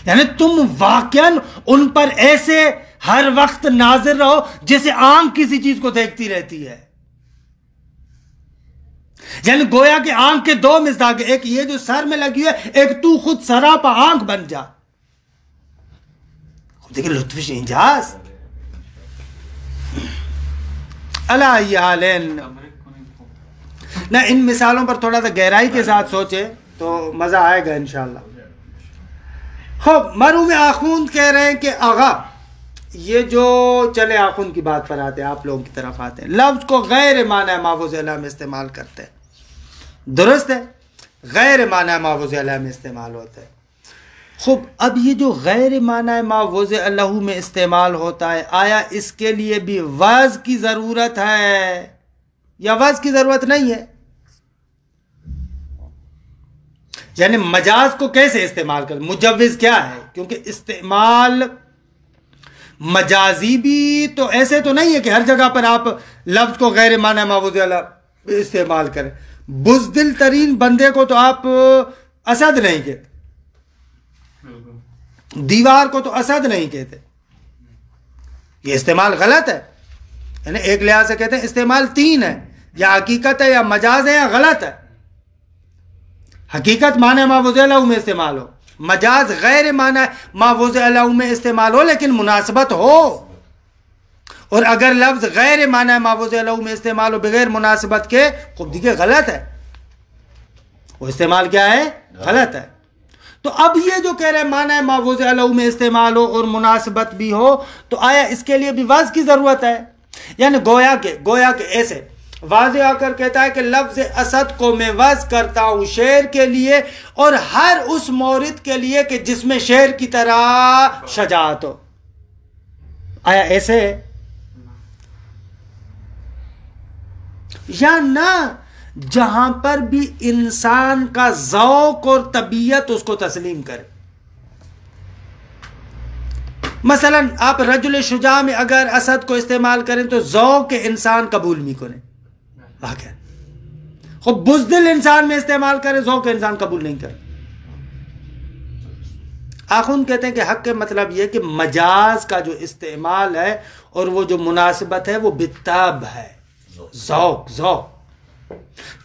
یعنی تم واقعاً ان پر ایسے ہر وقت ناظر رہو جیسے آنکھ کسی چیز کو دیکھتی رہتی ہے۔ یعنی گویا کہ آنکھ کے دو مصداق، ایک یہ جو سر میں لگی ہے، ایک تو خود سراپا آنکھ بن جا۔ دیکھیں لطف انجاز اللہ حالین۔ نہ ان مثالوں پر تھوڑا سا گہرائی کے ساتھ سوچے تو مزہ آئے گا انشاءاللہ۔ خوب مرحوم آخوند کہہ رہے ہیں کہ آغا یہ جو چلے آخوند کی بات پر آتے ہیں، آپ لوگوں کی طرف آتے ہیں، لفظ کو غیر معنی مافوض اعلیٰ میں استعمال کرتے ہیں، درست ہے، غیر معنی مافوض اعلیٰ میں استعمال ہوتا ہے۔ خوب اب یہ جو غیر معنی مافوض اعلیٰ میں استعمال ہوتا ہے، آیا اس کے لیے بھی وضع کی ضرورت ہے یا وضع کی ضرورت نہیں ہے؟ یعنی مجاز کو کیسے استعمال کریں، مجوز کیا ہے؟ کیونکہ استعمال مجازی بھی تو ایسے تو نہیں ہے کہ ہر جگہ پر آپ لفظ کو غیر معنی مافوض اعلیٰ استعمال کریں۔ بزدل ترین بندے کو تو آپ اسد نہیں کہتے، دیوار کو تو اسد نہیں کہتے، یہ استعمال غلط ہے۔ یعنی ایک لحاظ سے کہتے ہیں استعمال تین ہے، یا حقیقت ہے یا مجاز ہے یا غلط ہے۔ حقیقت معنی مافوض اعلیٰ میں استعمال ہو، مجاز غیر معنی مافوض اعلیٰ میں استعمال ہو لیکن مناسبت ہو، اور اگر لفظ غیر معنی مافوض اعلیٰ میں استعمال ہو بغیر مناسبت کے، خوب دیکھیں غلط ہے، وہ استعمال کیا ہے؟ غلط ہے۔ تو اب یہ جو کہہ رہے ہیں معنی مافوض اعلیٰ میں استعمال ہو اور مناسبت بھی ہو، تو آیا اس کے لیے بھی وضع کی ضرورت ہے؟ یعنی گویا کہ ایسے واضح آ کر کہتا ہے کہ لفظ اسد کو میں وضع کرتا ہوں شعر کے لیے اور ہر اس مورد کے لیے کہ جس میں شعر کی طرح شجاعت ہو۔ آیا ایسے یا نہ؟ جہاں پر بھی انسان کا ذوق اور طبیعت اس کو تسلیم کرے۔ مثلا آپ رجل شجاع میں اگر اسد کو استعمال کریں تو ذوق انسان قبول نہیں کریں، واقعا خود بزدل انسان میں استعمال کرے ذوق انسان قبول نہیں کرے۔ آخوند کہتے ہیں کہ حق کے مطلب یہ کہ مجاز کا جو استعمال ہے اور وہ جو مناسبت ہے وہ بالطبع ہے، ذوق،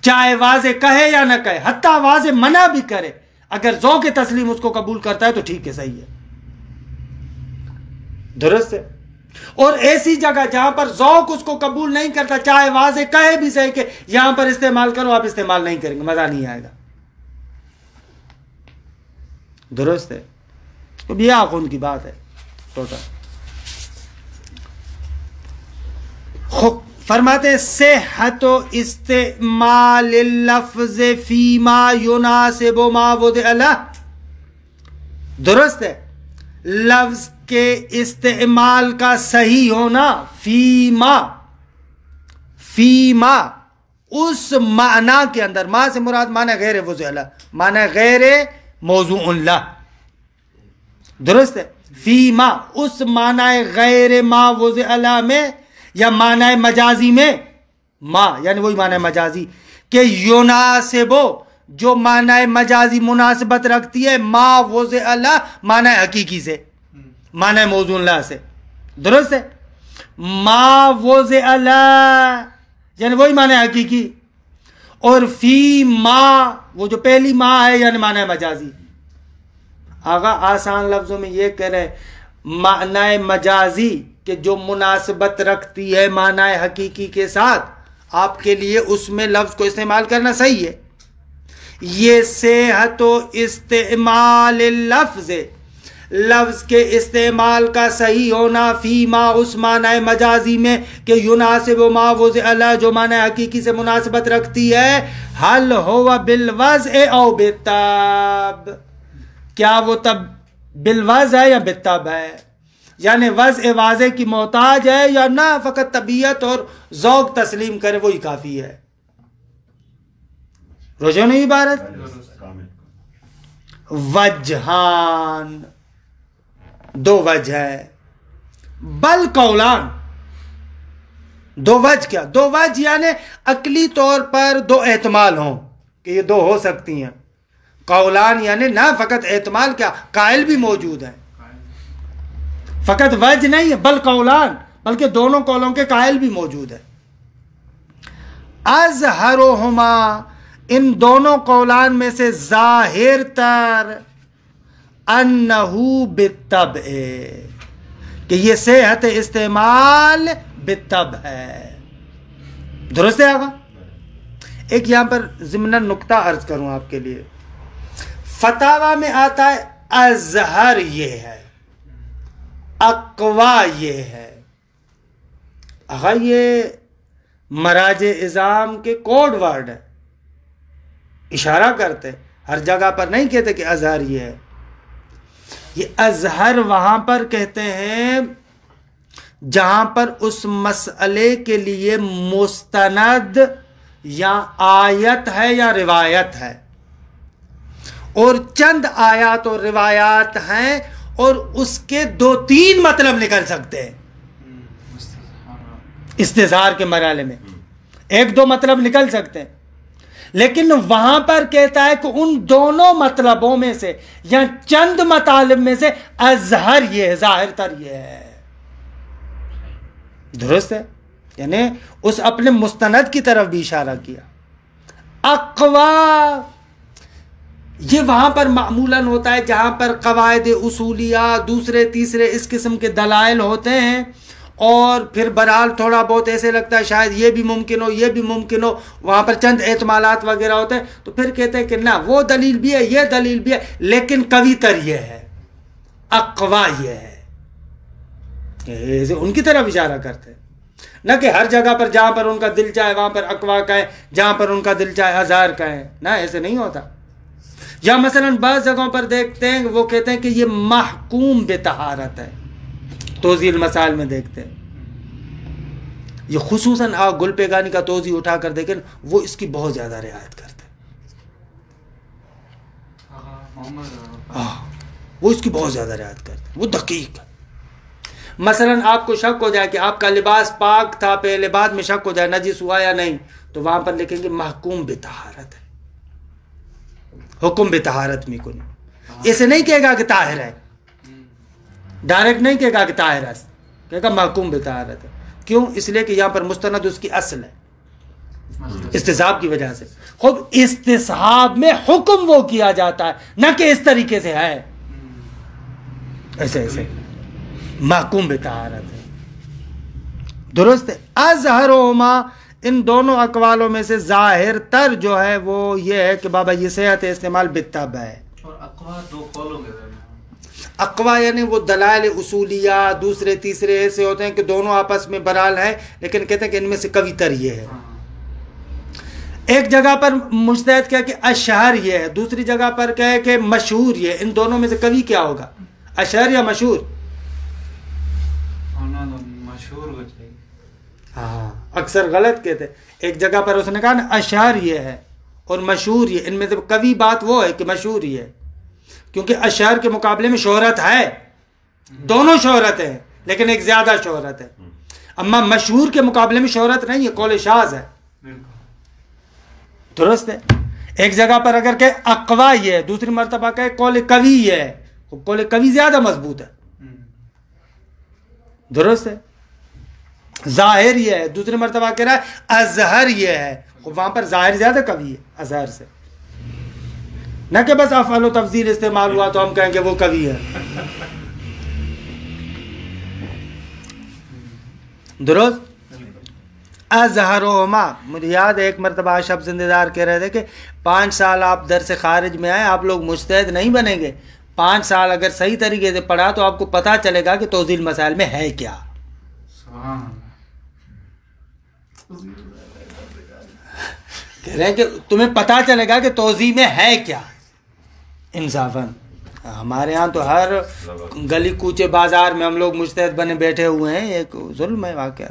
چاہے واضح کہے یا نہ کہے، حتیٰ واضح منع بھی کرے، اگر ذوق تسلیم اس کو قبول کرتا ہے تو ٹھیک ہے، صحیح ہے، درست ہے۔ اور ایسی جگہ جہاں پر ذوق اس کو قبول نہیں کرتا، چاہے واضح کہے بھی صحیح کہ یہاں پر استعمال کرو، آپ استعمال نہیں کریں گے، مزہ نہیں آئے گا، درست ہے۔ تو یہ آخوند کی بات ہے ٹوٹل۔ فرماتے ہیں صحت استعمال اللفظ فیما یناسب ما وضع لہ، درست ہے، لفظ کے استعمال کا صحیح ہونا، فیما اس معنی کے اندر، ما سے مراد معنی غیر وضع لہ، معنی غیر موضوع لہ، درست ہے، فیما اس معنی غیر ما وضع لہ میں یا معنی مجازی میں، ما یعنی وہی معنی مجازی کہ یناسبو جو معنی مجازی مناسبت رکھتی ہے ما وضع لہ معنی حقیقی سے، معنی موضوع لہ سے، درست ہے، ما وضع لہ یعنی وہی معنی حقیقی، اور فی ما وہ جو پہلی ما ہے یعنی معنی مجازی۔ آغا آسان لفظوں میں یہ کہہ رہے معنی مجازی کہ جو مناسبت رکھتی ہے معنی حقیقی کے ساتھ، آپ کے لیے اس میں لفظ کو استعمال کرنا صحیح ہے۔ یہ صحت و استعمال لفظ، لفظ کے استعمال کا صحیح ہونا، فیما اس معنی مجازی میں کہ یناسب ما وضع لہ جو معنی حقیقی سے مناسبت رکھتی ہے، حل ہوا بالوضع او بالطبع، کیا وہ تب بالوضع ہے یا بالطبع ہے؟ یعنی وضع واضح کی محتاج ہے یا نہ فقط طبیعت اور ذوق تسلیم کرے وہی کافی ہے. روشن ہوئی عبارت. وجہان دو وجہ ہے. بل قولان دو وجہ کیا؟ دو وجہ یعنی عقلی طور پر دو احتمال ہوں کہ یہ دو ہو سکتی ہیں. قولان یعنی نہ فقط احتمال کیا قائل بھی موجود ہے. فقط وجہ نہیں ہے بل قولان بلکہ دونوں قولوں کے قائل بھی موجود ہے. اظہرہما ان دونوں قولان میں سے ظاہر تر انہو بالطبع کہ یہ صحت استعمال بالطبع ہے. درست ہے آقا؟ ایک یہاں پر ضمن نکتہ عرض کروں آپ کے لیے. فتاوی میں آتا ہے اظہر یہ ہے، اقوا یہ ہے. آقا یہ مراجع اعظام کے کوڈ ورڈ ہے، اشارہ کرتے، ہر جگہ پر نہیں کہتے کہ اظہر یہ ہے. یہ اظہر وہاں پر کہتے ہیں جہاں پر اس مسئلے کے لیے مستند یا آیت ہے یا روایت ہے، اور چند آیات اور روایات ہیں اور اس کے دو تین مطلب نکل سکتے ہیں. استظہار کے مرحلے میں ایک دو مطلب نکل سکتے ہیں، لیکن وہاں پر کہتا ہے کہ ان دونوں مطلبوں میں سے یا چند مطالب میں سے اظہر یہ ہے، ظاہر تر یہ ہے. درست ہے؟ یعنی اس اپنے مستند کی طرف بھی اشارہ کیا. اقوا یہ وہاں پر معمولاً ہوتا ہے جہاں پر قواعد اصولیہ دوسرے تیسرے اس قسم کے دلائل ہوتے ہیں، اور پھر برحال تھوڑا بہت ایسے لگتا ہے شاید یہ بھی ممکن ہو یہ بھی ممکن ہو، وہاں پر چند احتمالات وغیرہ ہوتے ہیں، تو پھر کہتے ہیں کہ نہ وہ دلیل بھی ہے یہ دلیل بھی ہے، لیکن قوی تر یہ ہے، اقوا یہ ہے. ان کی طرف اشارہ کرتے ہیں، نہ کہ ہر جگہ پر جہاں پر ان کا دل چاہے وہاں پر اقوا کہیں، جہاں پر ان کا دل چاہے اظہار کہیں. نہ ایسے نہیں ہوتا. یا مثلا بعض جگہوں پر دیکھتے ہیں وہ کہتے ہیں کہ یہ محکوم بطہارت ہے. توضیح المسائل میں دیکھتے ہیں، یہ خصوصاً آپ گل پیگانی کا توضیح اٹھا کر دیکھیں وہ اس کی بہت زیادہ رعایت کرتے ہیں. وہ اس کی بہت زیادہ رعایت کرتے ہیں، وہ دقیق ہے. مثلا آپ کو شک ہو جائے کہ آپ کا لباس پاک تھا، پہلے بعد میں شک ہو جائے نجس ہوا یا نہیں، تو وہاں پر لکھیں گے محکوم بطہارت ہے، حکم بطہارت میں کن. اسے نہیں کہے گا کہ طاہر ہے، ڈائریکٹ نہیں کہے گا کہ طاہر ہے، کہے گا محکوم بطہارت ہے. کیوں؟ اس لیے کہ یہاں پر مستند اس کی اصل ہے استصحاب کی وجہ سے. خود استصحاب میں حکم وہ کیا جاتا ہے، نہ کہ اس طریقے سے ہے ایسے ایسے محکوم بطہارت ہے. درست ہے. اظہرہما ان دونوں اقوالوں میں سے ظاہر تر جو ہے وہ یہ ہے کہ بابا یہ صحت استعمال بالطبع ہے. اور اقوا دو قولوں کے درمیان. اقوا یعنی وہ دلائل اصولیہ دوسرے تیسرے ایسے ہوتے ہیں کہ دونوں آپس میں برال ہیں، لیکن کہتے ہیں کہ ان میں سے قوی تر یہ ہے. ایک جگہ پر مجتہد کہا کہ اشہر یہ ہے، دوسری جگہ پر کہے کہ مشہور یہ. ان دونوں میں سے قوی کیا ہوگا، اشہر یا مشہور؟ مشہور ہو چاہیے. ہاں اکثر غلط کہتے. ایک جگہ پر اس نے کہا نا اشہر یہ ہے اور مشہور یہ، ان میں سے قوی بات وہ ہے کہ مشہور یہ ہے، کیونکہ اشہر کے مقابلے میں شہرت ہے، دونوں شہرت ہیں لیکن ایک زیادہ شہرت ہے. اما مشہور کے مقابلے میں شہرت نہیں ہے، قول شاذ ہے. درست ہے. ایک جگہ پر اگر کہ اقوا یہ ہے، دوسری مرتبہ کہ قول قوی یہ ہے، قول قوی زیادہ مضبوط ہے. درست ہے. ظاہر یہ ہے، دوسری مرتبہ کہہ رہا ہے اظہر یہ ہے، وہاں پر ظاہر زیادہ قوی ہے اظہر سے. نہ کہ بس افعال و تفضیل استعمال ہوا تو ہم کہیں کہ وہ قوی ہے. درست. اظہرہما مجھے یاد ہے ایک مرتبہ شب زندہ کہہ رہے تھے کہ 5 سال آپ درس خارج میں آئے، آپ لوگ مجتہد نہیں بنیں گے. 5 سال اگر صحیح طریقے سے پڑھا تو آپ کو پتہ چلے گا کہ توضیح المسائل میں ہے کیا. کہہ رہے ہیں کہ تمہیں پتہ چلے گا کہ توضیح میں ہے کیا. انصافاً ہمارے ہاں تو ہر گلی کوچے بازار میں ہم لوگ مجتہد بنے بیٹھے ہوئے ہیں، ایک ظلم ہے واقعہ۔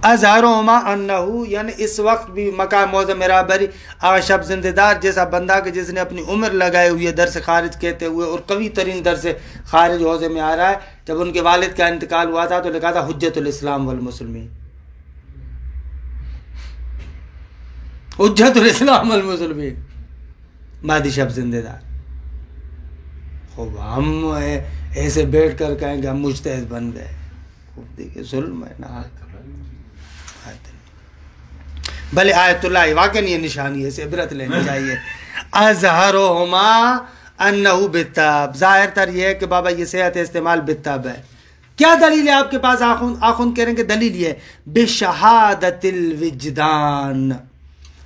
اظہرہما انہو، یعنی اس وقت بھی مقام موضع میرا بری آغا شب زندہ دار جیسا بندہ کہ جس نے اپنی عمر لگائے ہوئی ہے در سے خارج کہتے ہوئے، اور قوی ترین در سے خارج حوضے میں آ رہا ہے۔ جب ان کے والد کا انتقال ہوا تھا تو لکھا تھا حجت الاسلام والمسلمین، حجت الاسلام والمسلمین، مہدی شب زندہ دار۔ خوب ہم ایسے بیٹھ کر کہیں کہ ہم مجتہد بن گئے، خوب دیکھیں ظلم ہے نا۔ بھلے آیت اللہ واقعی یہ نشانی ہے، اسے عبرت لینی چاہیے۔ اظہرہما انہو بالتاب، ظاہر تر یہ ہے کہ بابا یہ صحت استعمال بالتاب ہے۔ کیا دلیل ہے آپ کے پاس؟ آخوند کہہ رہے ہیں کہ دلیل یہ ہے بشہادت الوجدان،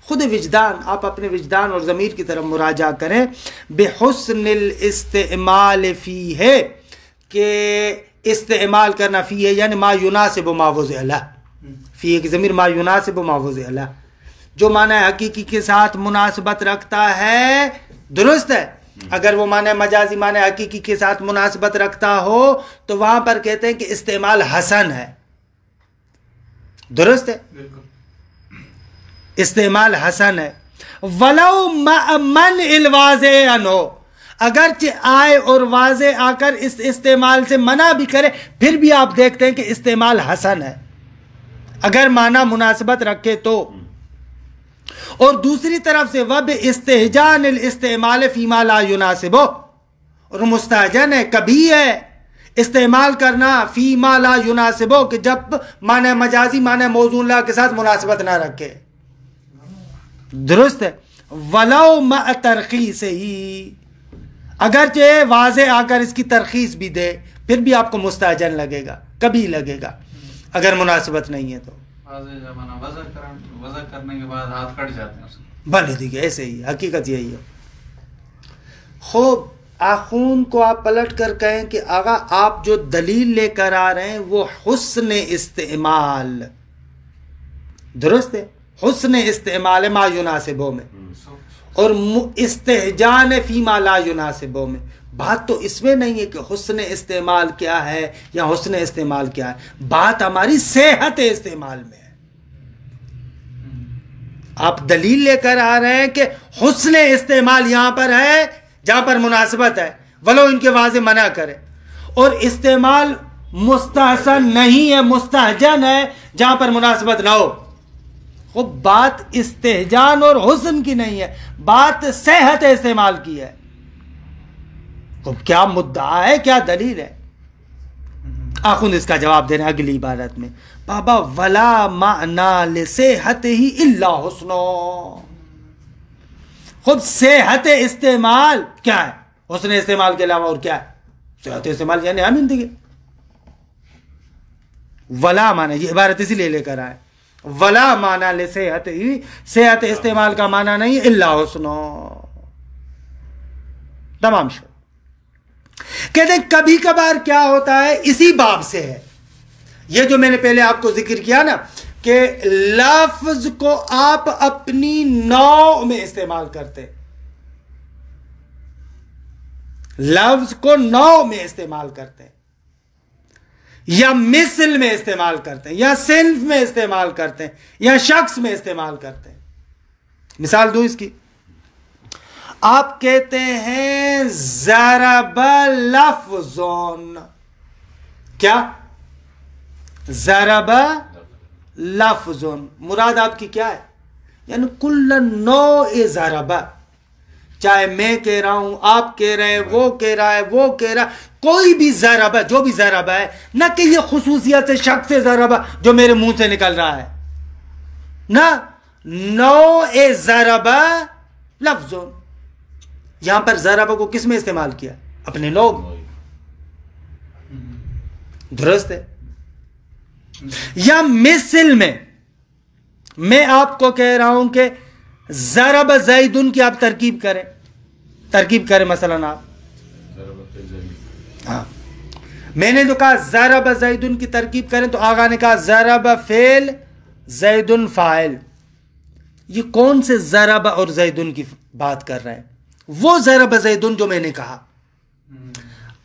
خود وجدان، آپ اپنے وجدان اور ضمیر کی طرف مراجعہ کریں۔ بحسن الاستعمال فی ہے، کہ استعمال کرنا فی ہے یعنی ما یناسب ما وضع لہ، فی ایک ضمیر ما یناسب ما وضع لہ، جو معنی حقیقی کے ساتھ مناسبت رکھتا ہے، درست ہے۔ اگر وہ معنی مجازی معنی حقیقی کے ساتھ مناسبت رکھتا ہو تو وہاں پر کہتے ہیں کہ استعمال حسن ہے، درست ہے، استعمال حسن ہے۔ ولو من الواضح انہو، اگرچہ آئے اور واضح آ کر اس استعمال سے منع بھی کرے، پھر بھی آپ دیکھتے ہیں کہ استعمال حسن ہے، اگر معنی مناسبت رکھے تو۔ اور دوسری طرف سے وب استہجان الاستعمال فیما لا یناسبہ، اور مستہجن ہے، کبھی ہے استعمال کرنا فیما لا یناسبہ، کہ جب معنی مجازی معنی موضوع اللہ کے ساتھ مناسبت نہ رکھے، درست ہے۔ ولو مع ترخیص ہی، اگرچہ واضح آ کر اس کی ترخیص بھی دے، پھر بھی آپ کو مستہجن لگے گا، کبھی لگے گا اگر مناسبت نہیں ہے تو۔ وضع کرنے کے بعد ہاتھ کٹ جاتے ہیں اس کے، بھلے دیکھیے ایسے ہی حقیقت یہی ہے۔ خوب آخون کو آپ پلٹ کر کہیں کہ آقا آپ جو دلیل لے کر آ رہے ہیں وہ حسن استعمال، درست ہے، حسن استعمال ما یناسبہ میں، اور استہجان فیما لا یناسبہ میں۔ بات تو اس میں نہیں ہے کہ حسن استعمال کیا ہے یا حسن استعمال کیا ہے، بات ہماری صحت استعمال میں ہے۔ آپ دلیل لے کر آ رہے ہیں کہ حسن استعمال یہاں پر ہے جہاں پر مناسبت ہے، ولو ان کے واضح منع کرے، اور استعمال مستحسن نہیں ہے، مستہجن ہے جہاں پر مناسبت نہ ہو۔ خب بات استہجان اور حسن کی نہیں ہے، بات صحت استعمال کی ہے۔ خب کیا مدعا ہے، کیا دلیل ہے؟ آخوند اس کا جواب دے رہے ہیں اگلی عبارت میں، بابا ولا معنی لصحت ہی الا حسن۔ خود صحت استعمال کیا ہے؟ حسن استعمال کے علاوہ اور کیا ہے؟ صحت استعمال یعنی ہم دیکھیں ولا معنی، یہ عبارت اسی لیے لے کر آئے، ولا معنی لصحت ہی، صحت استعمال کا معنی نہیں الا حسن، تمام شو۔ کہتے ہیں کبھی کبھار کیا ہوتا ہے، اسی باب سے ہے یہ جو میں نے پہلے آپ کو ذکر کیا نا، کہ لفظ کو آپ اپنی نوع میں استعمال کرتے، لفظ کو نوع میں استعمال کرتے، یا مثل میں استعمال کرتے ہیں، یا صنف میں استعمال کرتے ہیں، یا شخص میں استعمال کرتے ہیں۔ مثال دو اس کی، آپ کہتے ہیں ضرب لفظون، کیا؟ ضرب لفظون، مراد آپ کی کیا ہے؟ یعنی کل نوع ضرب، چاہے میں کہہ رہا ہوں، آپ کہہ رہے ہیں، وہ کہہ رہا ہے، وہ کہہ رہا ہے، کوئی بھی ضرب ہے، جو بھی ضرب ہے، نہ کہ یہ خصوصیت سے شخص سے ضرب جو میرے منہ سے نکل رہا ہے، نہ، نوع ضرب لفظون۔ یہاں پر ضرب کو کس میں استعمال کیا؟ اپنے نوع، درست ہے۔ یا مثل میں آپ کو کہہ رہا ہوں کہ ضرب زیدن کی آپ ترکیب کریں مثلا آپ، ہاں میں نے جو کہا ضرب زیدن کی ترکیب کریں تو آغا نے کہا ضرب فعل زیدن فاعل، یہ کون سے ضرب اور زیدن کی بات کر رہے ہیں؟ وہ ضرب زیدن جو میں نے کہا.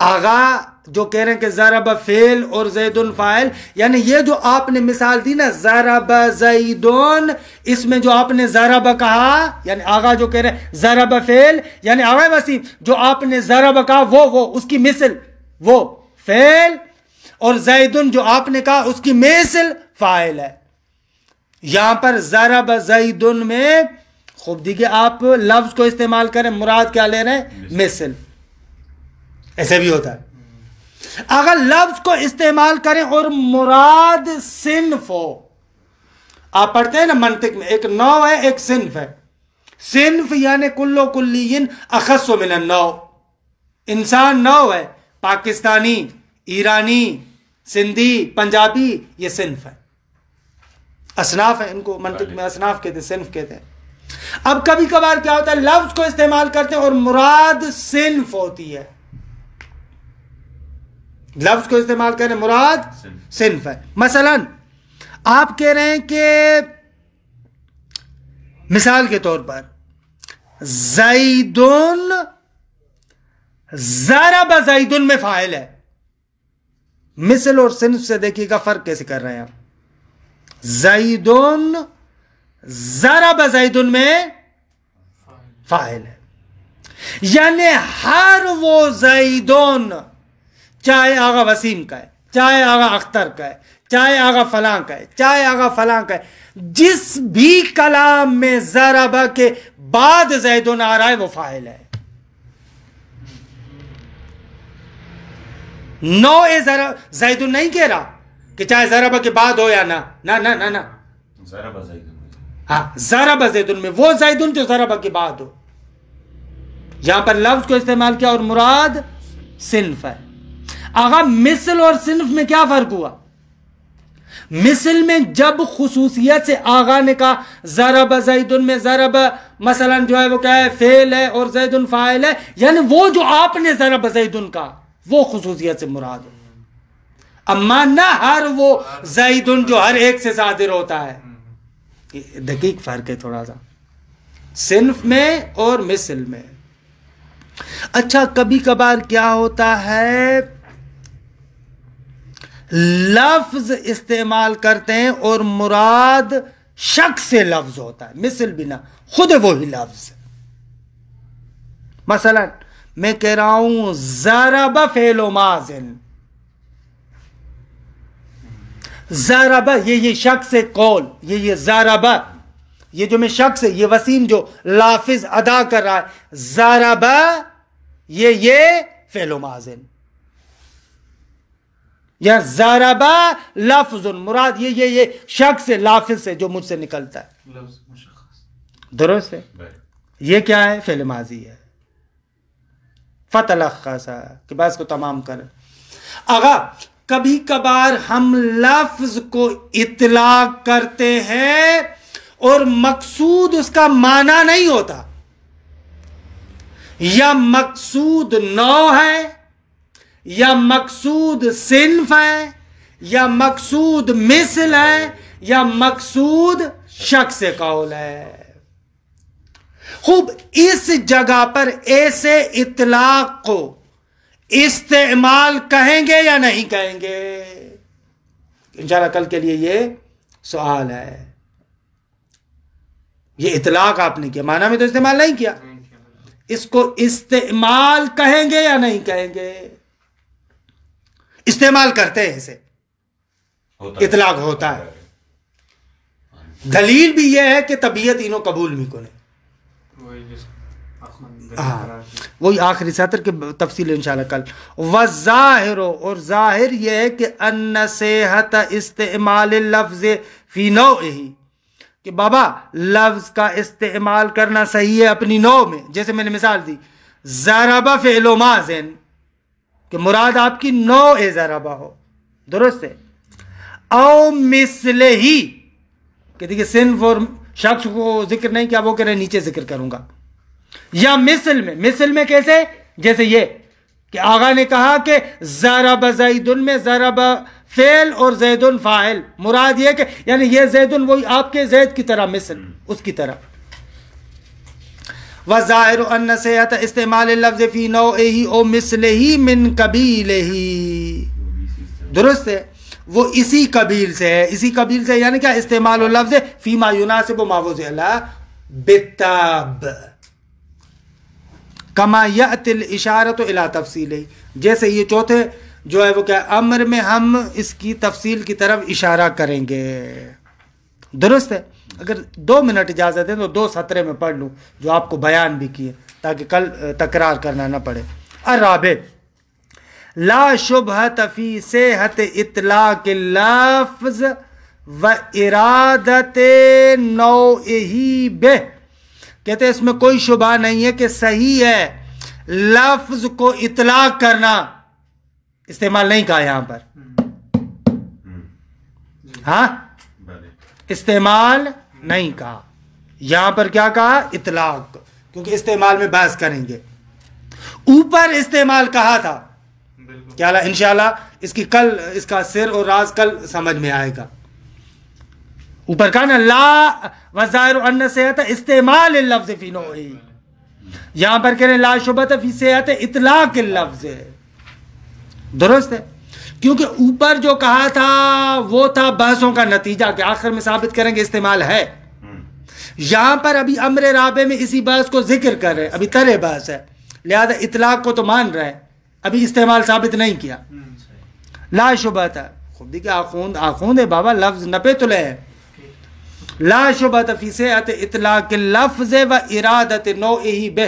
آغا جو کہہ رہے ہیں کہ ضرب فعل اور زیدن فاعل، یعنی یہ جو آپ نے مثال دی نا ضرب زیدن، اس میں جو آپ نے ضرب کہا، یعنی آغا جو کہہ رہے ہیں ضرب فعل، یعنی آغا وسیم جو آپ نے ضرب کہا وہ اس کی مثل وہ فعل، اور زیدن جو آپ نے کہا اس کی مثل فاعل ہے. یہاں پر ضرب زیدن میں خوب دیکھیے آپ لفظ کو استعمال کریں، مراد کیا لے رہے ہیں؟ مثل. ایسے بھی ہوتا ہے اگر لفظ کو استعمال کریں اور مراد صنف ہو. آپ پڑھتے ہیں نا منطق میں، ایک نوع ہے ایک صنف ہے. صنف یعنی کل و کلین اخص من النوع. انسان نوع ہے، پاکستانی، ایرانی، سندھی، پنجابی، یہ صنف ہے. اصناف ہے، ان کو منطق میں اصناف کہتے ہیں، صنف کہتے ہیں. اب کبھی کبھار کیا ہوتا ہے لفظ کو استعمال کرتے ہیں اور مراد صنف ہوتی ہے. لفظ کو استعمال کریں مراد صنف ہے. مثلا آپ کہہ رہے ہیں کہ مثال کے طور پر زیدن، ضرب زیدن میں فاعل ہے. مثل اور صنف سے دیکھیے گا فرق کیسے کر رہے ہیں آپ. زیدن ضرب زیدن میں فاعل ہے، یعنی ہر وہ زیدن، چاہے آغا وسیم کا ہے، چاہے آغا اختر کا ہے، چاہے آغا فلاں کا ہے، چاہے آغا فلاں کا ہے، جس بھی کلام میں ضرب کے بعد زیدن آ رہا ہے وہ فاعل ہے. نوع زیدن نہیں کہہ رہا کہ چاہے ضرب کے بعد ہو یا نہ، ضرب زیدن، ہاں ضرب زیدن میں وہ زیدن جو ضرب کے بعد ہو. یہاں پر لفظ کو استعمال کیا اور مراد صنف ہے. آغا مثل اور صنف میں کیا فرق ہوا؟ مثل میں جب خصوصیت سے آغا نے کہا ضرب زیدن میں ضرب مثلا جو ہے وہ کیا ہے؟ فعل ہے اور زیدن فاعل ہے، یعنی وہ جو آپ نے ضرب زیدن کہا وہ خصوصیت سے مراد ہے. اما نہ ہر وہ زیدن جو ہر ایک سے صادر ہوتا ہے. دقیق فرق ہے تھوڑا سا صنف میں اور مثل میں. اچھا کبھی کبھار کیا ہوتا ہے لفظ استعمال کرتے ہیں اور مراد شخص سے لفظ ہوتا ہے، مثل بھی نہ خود وہی لفظ. مثلا میں کہہ رہا ہوں ضرب فعل ماضن، ضرب یہ شخص قول، یہ ضرب، یہ جو میں شخص ہے، یہ وسیم جو لافظ ادا کر رہا ہے، ضرب یہ فعل ماضن، یا ضرب لفظ مراد یہ شخص لافظ سے جو مجھ سے نکلتا ہے، لفظ مشخص، درست ہے. یہ کیا ہے؟ فعل ماضی ہے. فتلخص کہ بس کو تمام کر. اگر کبھی کبھار ہم لفظ کو اطلاق کرتے ہیں اور مقصود اس کا معنی نہیں ہوتا، یا مقصود نوع ہے، یا مقصود صنف ہے، یا مقصود مثل ہے، یا مقصود شخص قول ہے. خوب اس جگہ پر ایسے اطلاق کو استعمال کہیں گے یا نہیں کہیں گے؟ انشاءاللہ کل کے لیے یہ سوال ہے. یہ اطلاق آپ نے کیا، معنی میں تو استعمال نہیں کیا، اس کو استعمال کہیں گے یا نہیں کہیں گے؟ استعمال کرتے ہیں اسے، اطلاق ہوتا ہے. دلیل بھی یہ ہے کہ طبیعت انہوں قبول بھی کو نہیں. وہی آخری سطر کے تفصیل انشاءاللہ کل. وظاہر، اور ظاہر یہ ہے کہ ان صحت استعمال اللفظ فی نوعہ، کہ بابا لفظ کا استعمال کرنا صحیح ہے اپنی نوع میں. جیسے میں نے مثال دی ضرب فعل ماضن، کہ مراد آپ کی نوع ضربہ ہو، درست ہے. او مثل ہی، کہ دیکھیں صنف اور شخص کو ذکر نہیں کیا، وہ کہہ رہے نیچے ذکر کروں گا. یا مثل میں، مثل میں کیسے؟ جیسے یہ کہ آغا نے کہا کہ ضرب زیدن میں ضرب فعل اور زیدن فاعل، مراد یہ کہ یعنی یہ زیدن وہی آپ کے زید کی طرح، مثل اس کی طرح. وظاہر ان صحت استعمال لفظ فی نوعہ او مثلہ من قبیلہ، درست ہے، وہ اسی قبیل سے ہے، اسی قبیل سے یعنی کیا، استعمال لفظ فیما یناسب ما وضع له بالتاب کما یأتی الاشارۃ الی تفصیلہ، جیسے یہ چوتھے جو ہے وہ کیا امر میں ہم اس کی تفصیل کی طرف اشارہ کریں گے، درست ہے۔ اگر 2 منٹ اجازت دیں تو 2 سطرے میں پڑھ لوں جو آپ کو بیان بھی کیے تاکہ کل تکرار کرنا نہ پڑے۔ الرابع لا شبہۃ فی صحت اطلاق اللفظ و ارادت نوعہ بہ، کہتے ہیں اس میں کوئی شبہ نہیں ہے کہ صحیح ہے لفظ کو اطلاق کرنا، استعمال نہیں کہا یہاں پر، ہاں استعمال نہیں کہا یہاں پر، کیا کہا، اطلاق، کیونکہ استعمال میں بحث کریں گے۔ اوپر استعمال کہا تھا، کیا انشاءاللہ اس کی کل اس کا سر اور راز کل سمجھ میں آئے گا۔ اوپر کہا نا لا وظاہر ان صحت استعمال اللفظ فی نوعہ، یہاں پر کہہ رہے ہیں لا شبہۃ فی صحت اطلاق اللفظ، درست ہے، کیونکہ اوپر جو کہا تھا وہ تھا بحثوں کا نتیجہ کہ آخر میں ثابت کریں گے استعمال ہے، یہاں پر ابھی امر رابع میں اسی بحث کو ذکر کر رہے، ابھی ترے بحث ہے، لہذا اطلاق کو تو مان رہے، ابھی استعمال ثابت نہیں کیا۔ لا شبہۃ، خود دیکھیں آخوند ہے بابا، لفظ نپے تلے ہے، لا شبہۃ فی صحت اطلاق اللفظ و ارادت نوعہ بہ،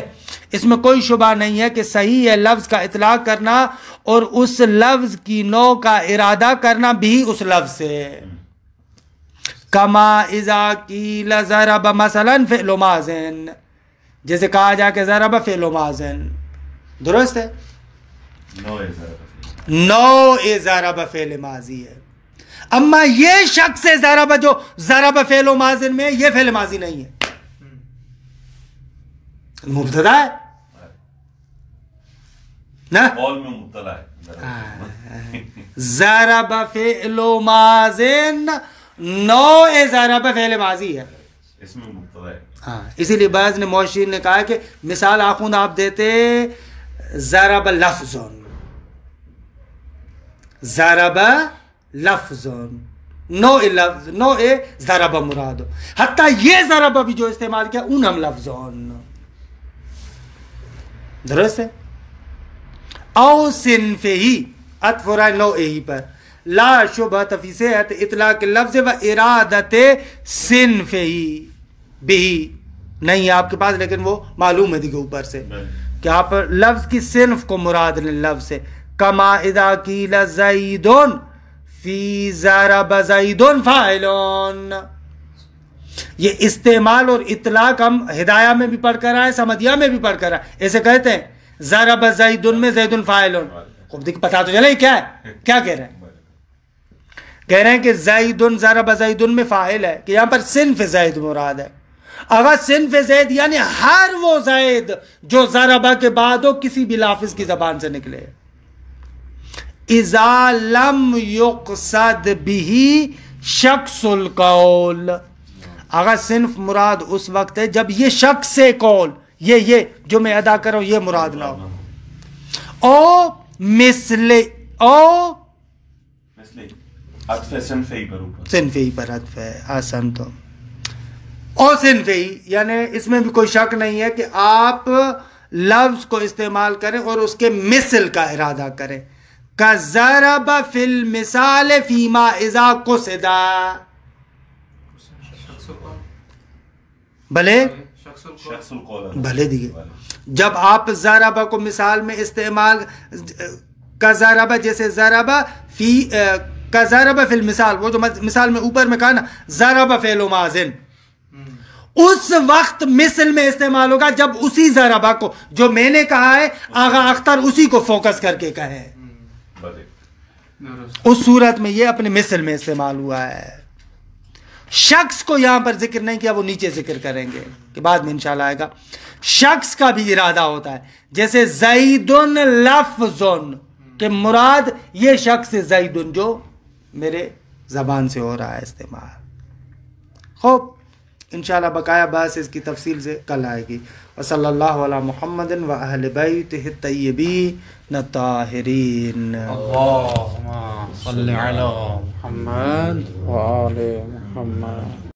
اس میں کوئی شبہ نہیں ہے کہ صحیح ہے لفظ کا اطلاق کرنا اور اس لفظ کی نوع کا ارادہ کرنا بھی اس لفظ سے، کما اذا قیل ضرب مثلا فعل ماضٍ، جیسے کہا جا کہ ضرب فعل ماضٍ، درست ہے، نوع ضرب فعل ماضی ہے، اما یہ شخص ضرب جو ضرب فعل ماضٍ میں یہ فعل ماضی نہیں ہے، مبتدا ہے نا، قول میں مبتلا ہے، ضرب فعل ماضٍ نوع ضرب فعل ماضی ہے، اس میں مبتلا ہے، ہاں، اسی لیے بعض نے موشین نے کہا کہ مثال آخوند آپ دیتے ضرب لفظ، ضرب لفظ، نوع لفظ، نوع ضرب مراد، حتیٰ یہ ضرب بھی جو استعمال کیا اونم لفظ، درست ہے، او صنف ہی عطف ہو رہا ہے نوع ہی پر، لا شبہۃ فی صحت اطلاق اللفظ و ارادت صنف ہی بھی، نہیں ہے آپ کے پاس لیکن وہ معلوم ہے دیکھے اوپر سے کہ آپ لفظ کی صنف کو مراد لیں لفظ سے، کما اذا قیل زید فی ضرب زید فاعل، یہ استعمال اور اطلاق ہم ہدایہ میں بھی پڑھ کر آئے، سمدیہ میں بھی پڑھ کر آئے، ایسے کہتے ہیں ضرب زید میں زید فاعل، خوب دیکھ پتا تو چلے کیا ہے، کیا کہہ رہے ہیں، کہہ رہے ہیں کہ زید ضرب زید میں فاعل ہے، کہ یہاں پر صنف زید مراد ہے، اگر صنف زید یعنی ہر وہ زید جو ضربہ کے بعد ہو کسی بھی لافظ کی زبان سے نکلے، اذا لم یقصد به شخص القول، اگر صنف مراد اس وقت ہے جب یہ شخص سے قول، یہ جو میں ادا کر رہا ہوں یہ مراد نہ ہو، او مثل او عطف صنفی پر اوپر، صنفی پر عطف ہے، آسان تو او صنفی، یعنی اس میں بھی کوئی شک نہیں ہے کہ آپ لفظ کو استعمال کریں اور اس کے مثل کا ارادہ کریں، کَضَرَبَ فِي الْمِثَالِ فِيمَا إِذَا قُصِدَ، بھلے شخص القول، بھلے دیگے جب آپ ضربہ کو مثال میں استعمال کَضَرَبَ جیسے ضربہ فی کَضَرَبَ فی المثال، وہ جو مثال میں اوپر میں کہا نا ضرب فعل ماضٍ، اس وقت مثل میں استعمال ہوگا جب اسی ضربہ کو جو میں نے کہا ہے آغا اختر اسی کو فوکس کر کے کہے، اس صورت میں یہ اپنے مثل میں استعمال ہوا ہے، شخص کو یہاں پر ذکر نہیں کیا، وہ نیچے ذکر کریں گے کہ بعد میں انشاءاللہ آئے گا، شخص کا بھی ارادہ ہوتا ہے، جیسے زید لفظ، کہ مراد یہ شخص زید جو میرے زبان سے ہو رہا ہے استعمال، خوب انشاءاللہ بقایا بحث اس کی تفصیل سے کل آئے گی. وصلی اللہ علی محمد و اہل بیتہ الطیبین الطاہرین. اللہم صلی علی محمد و آل محمد.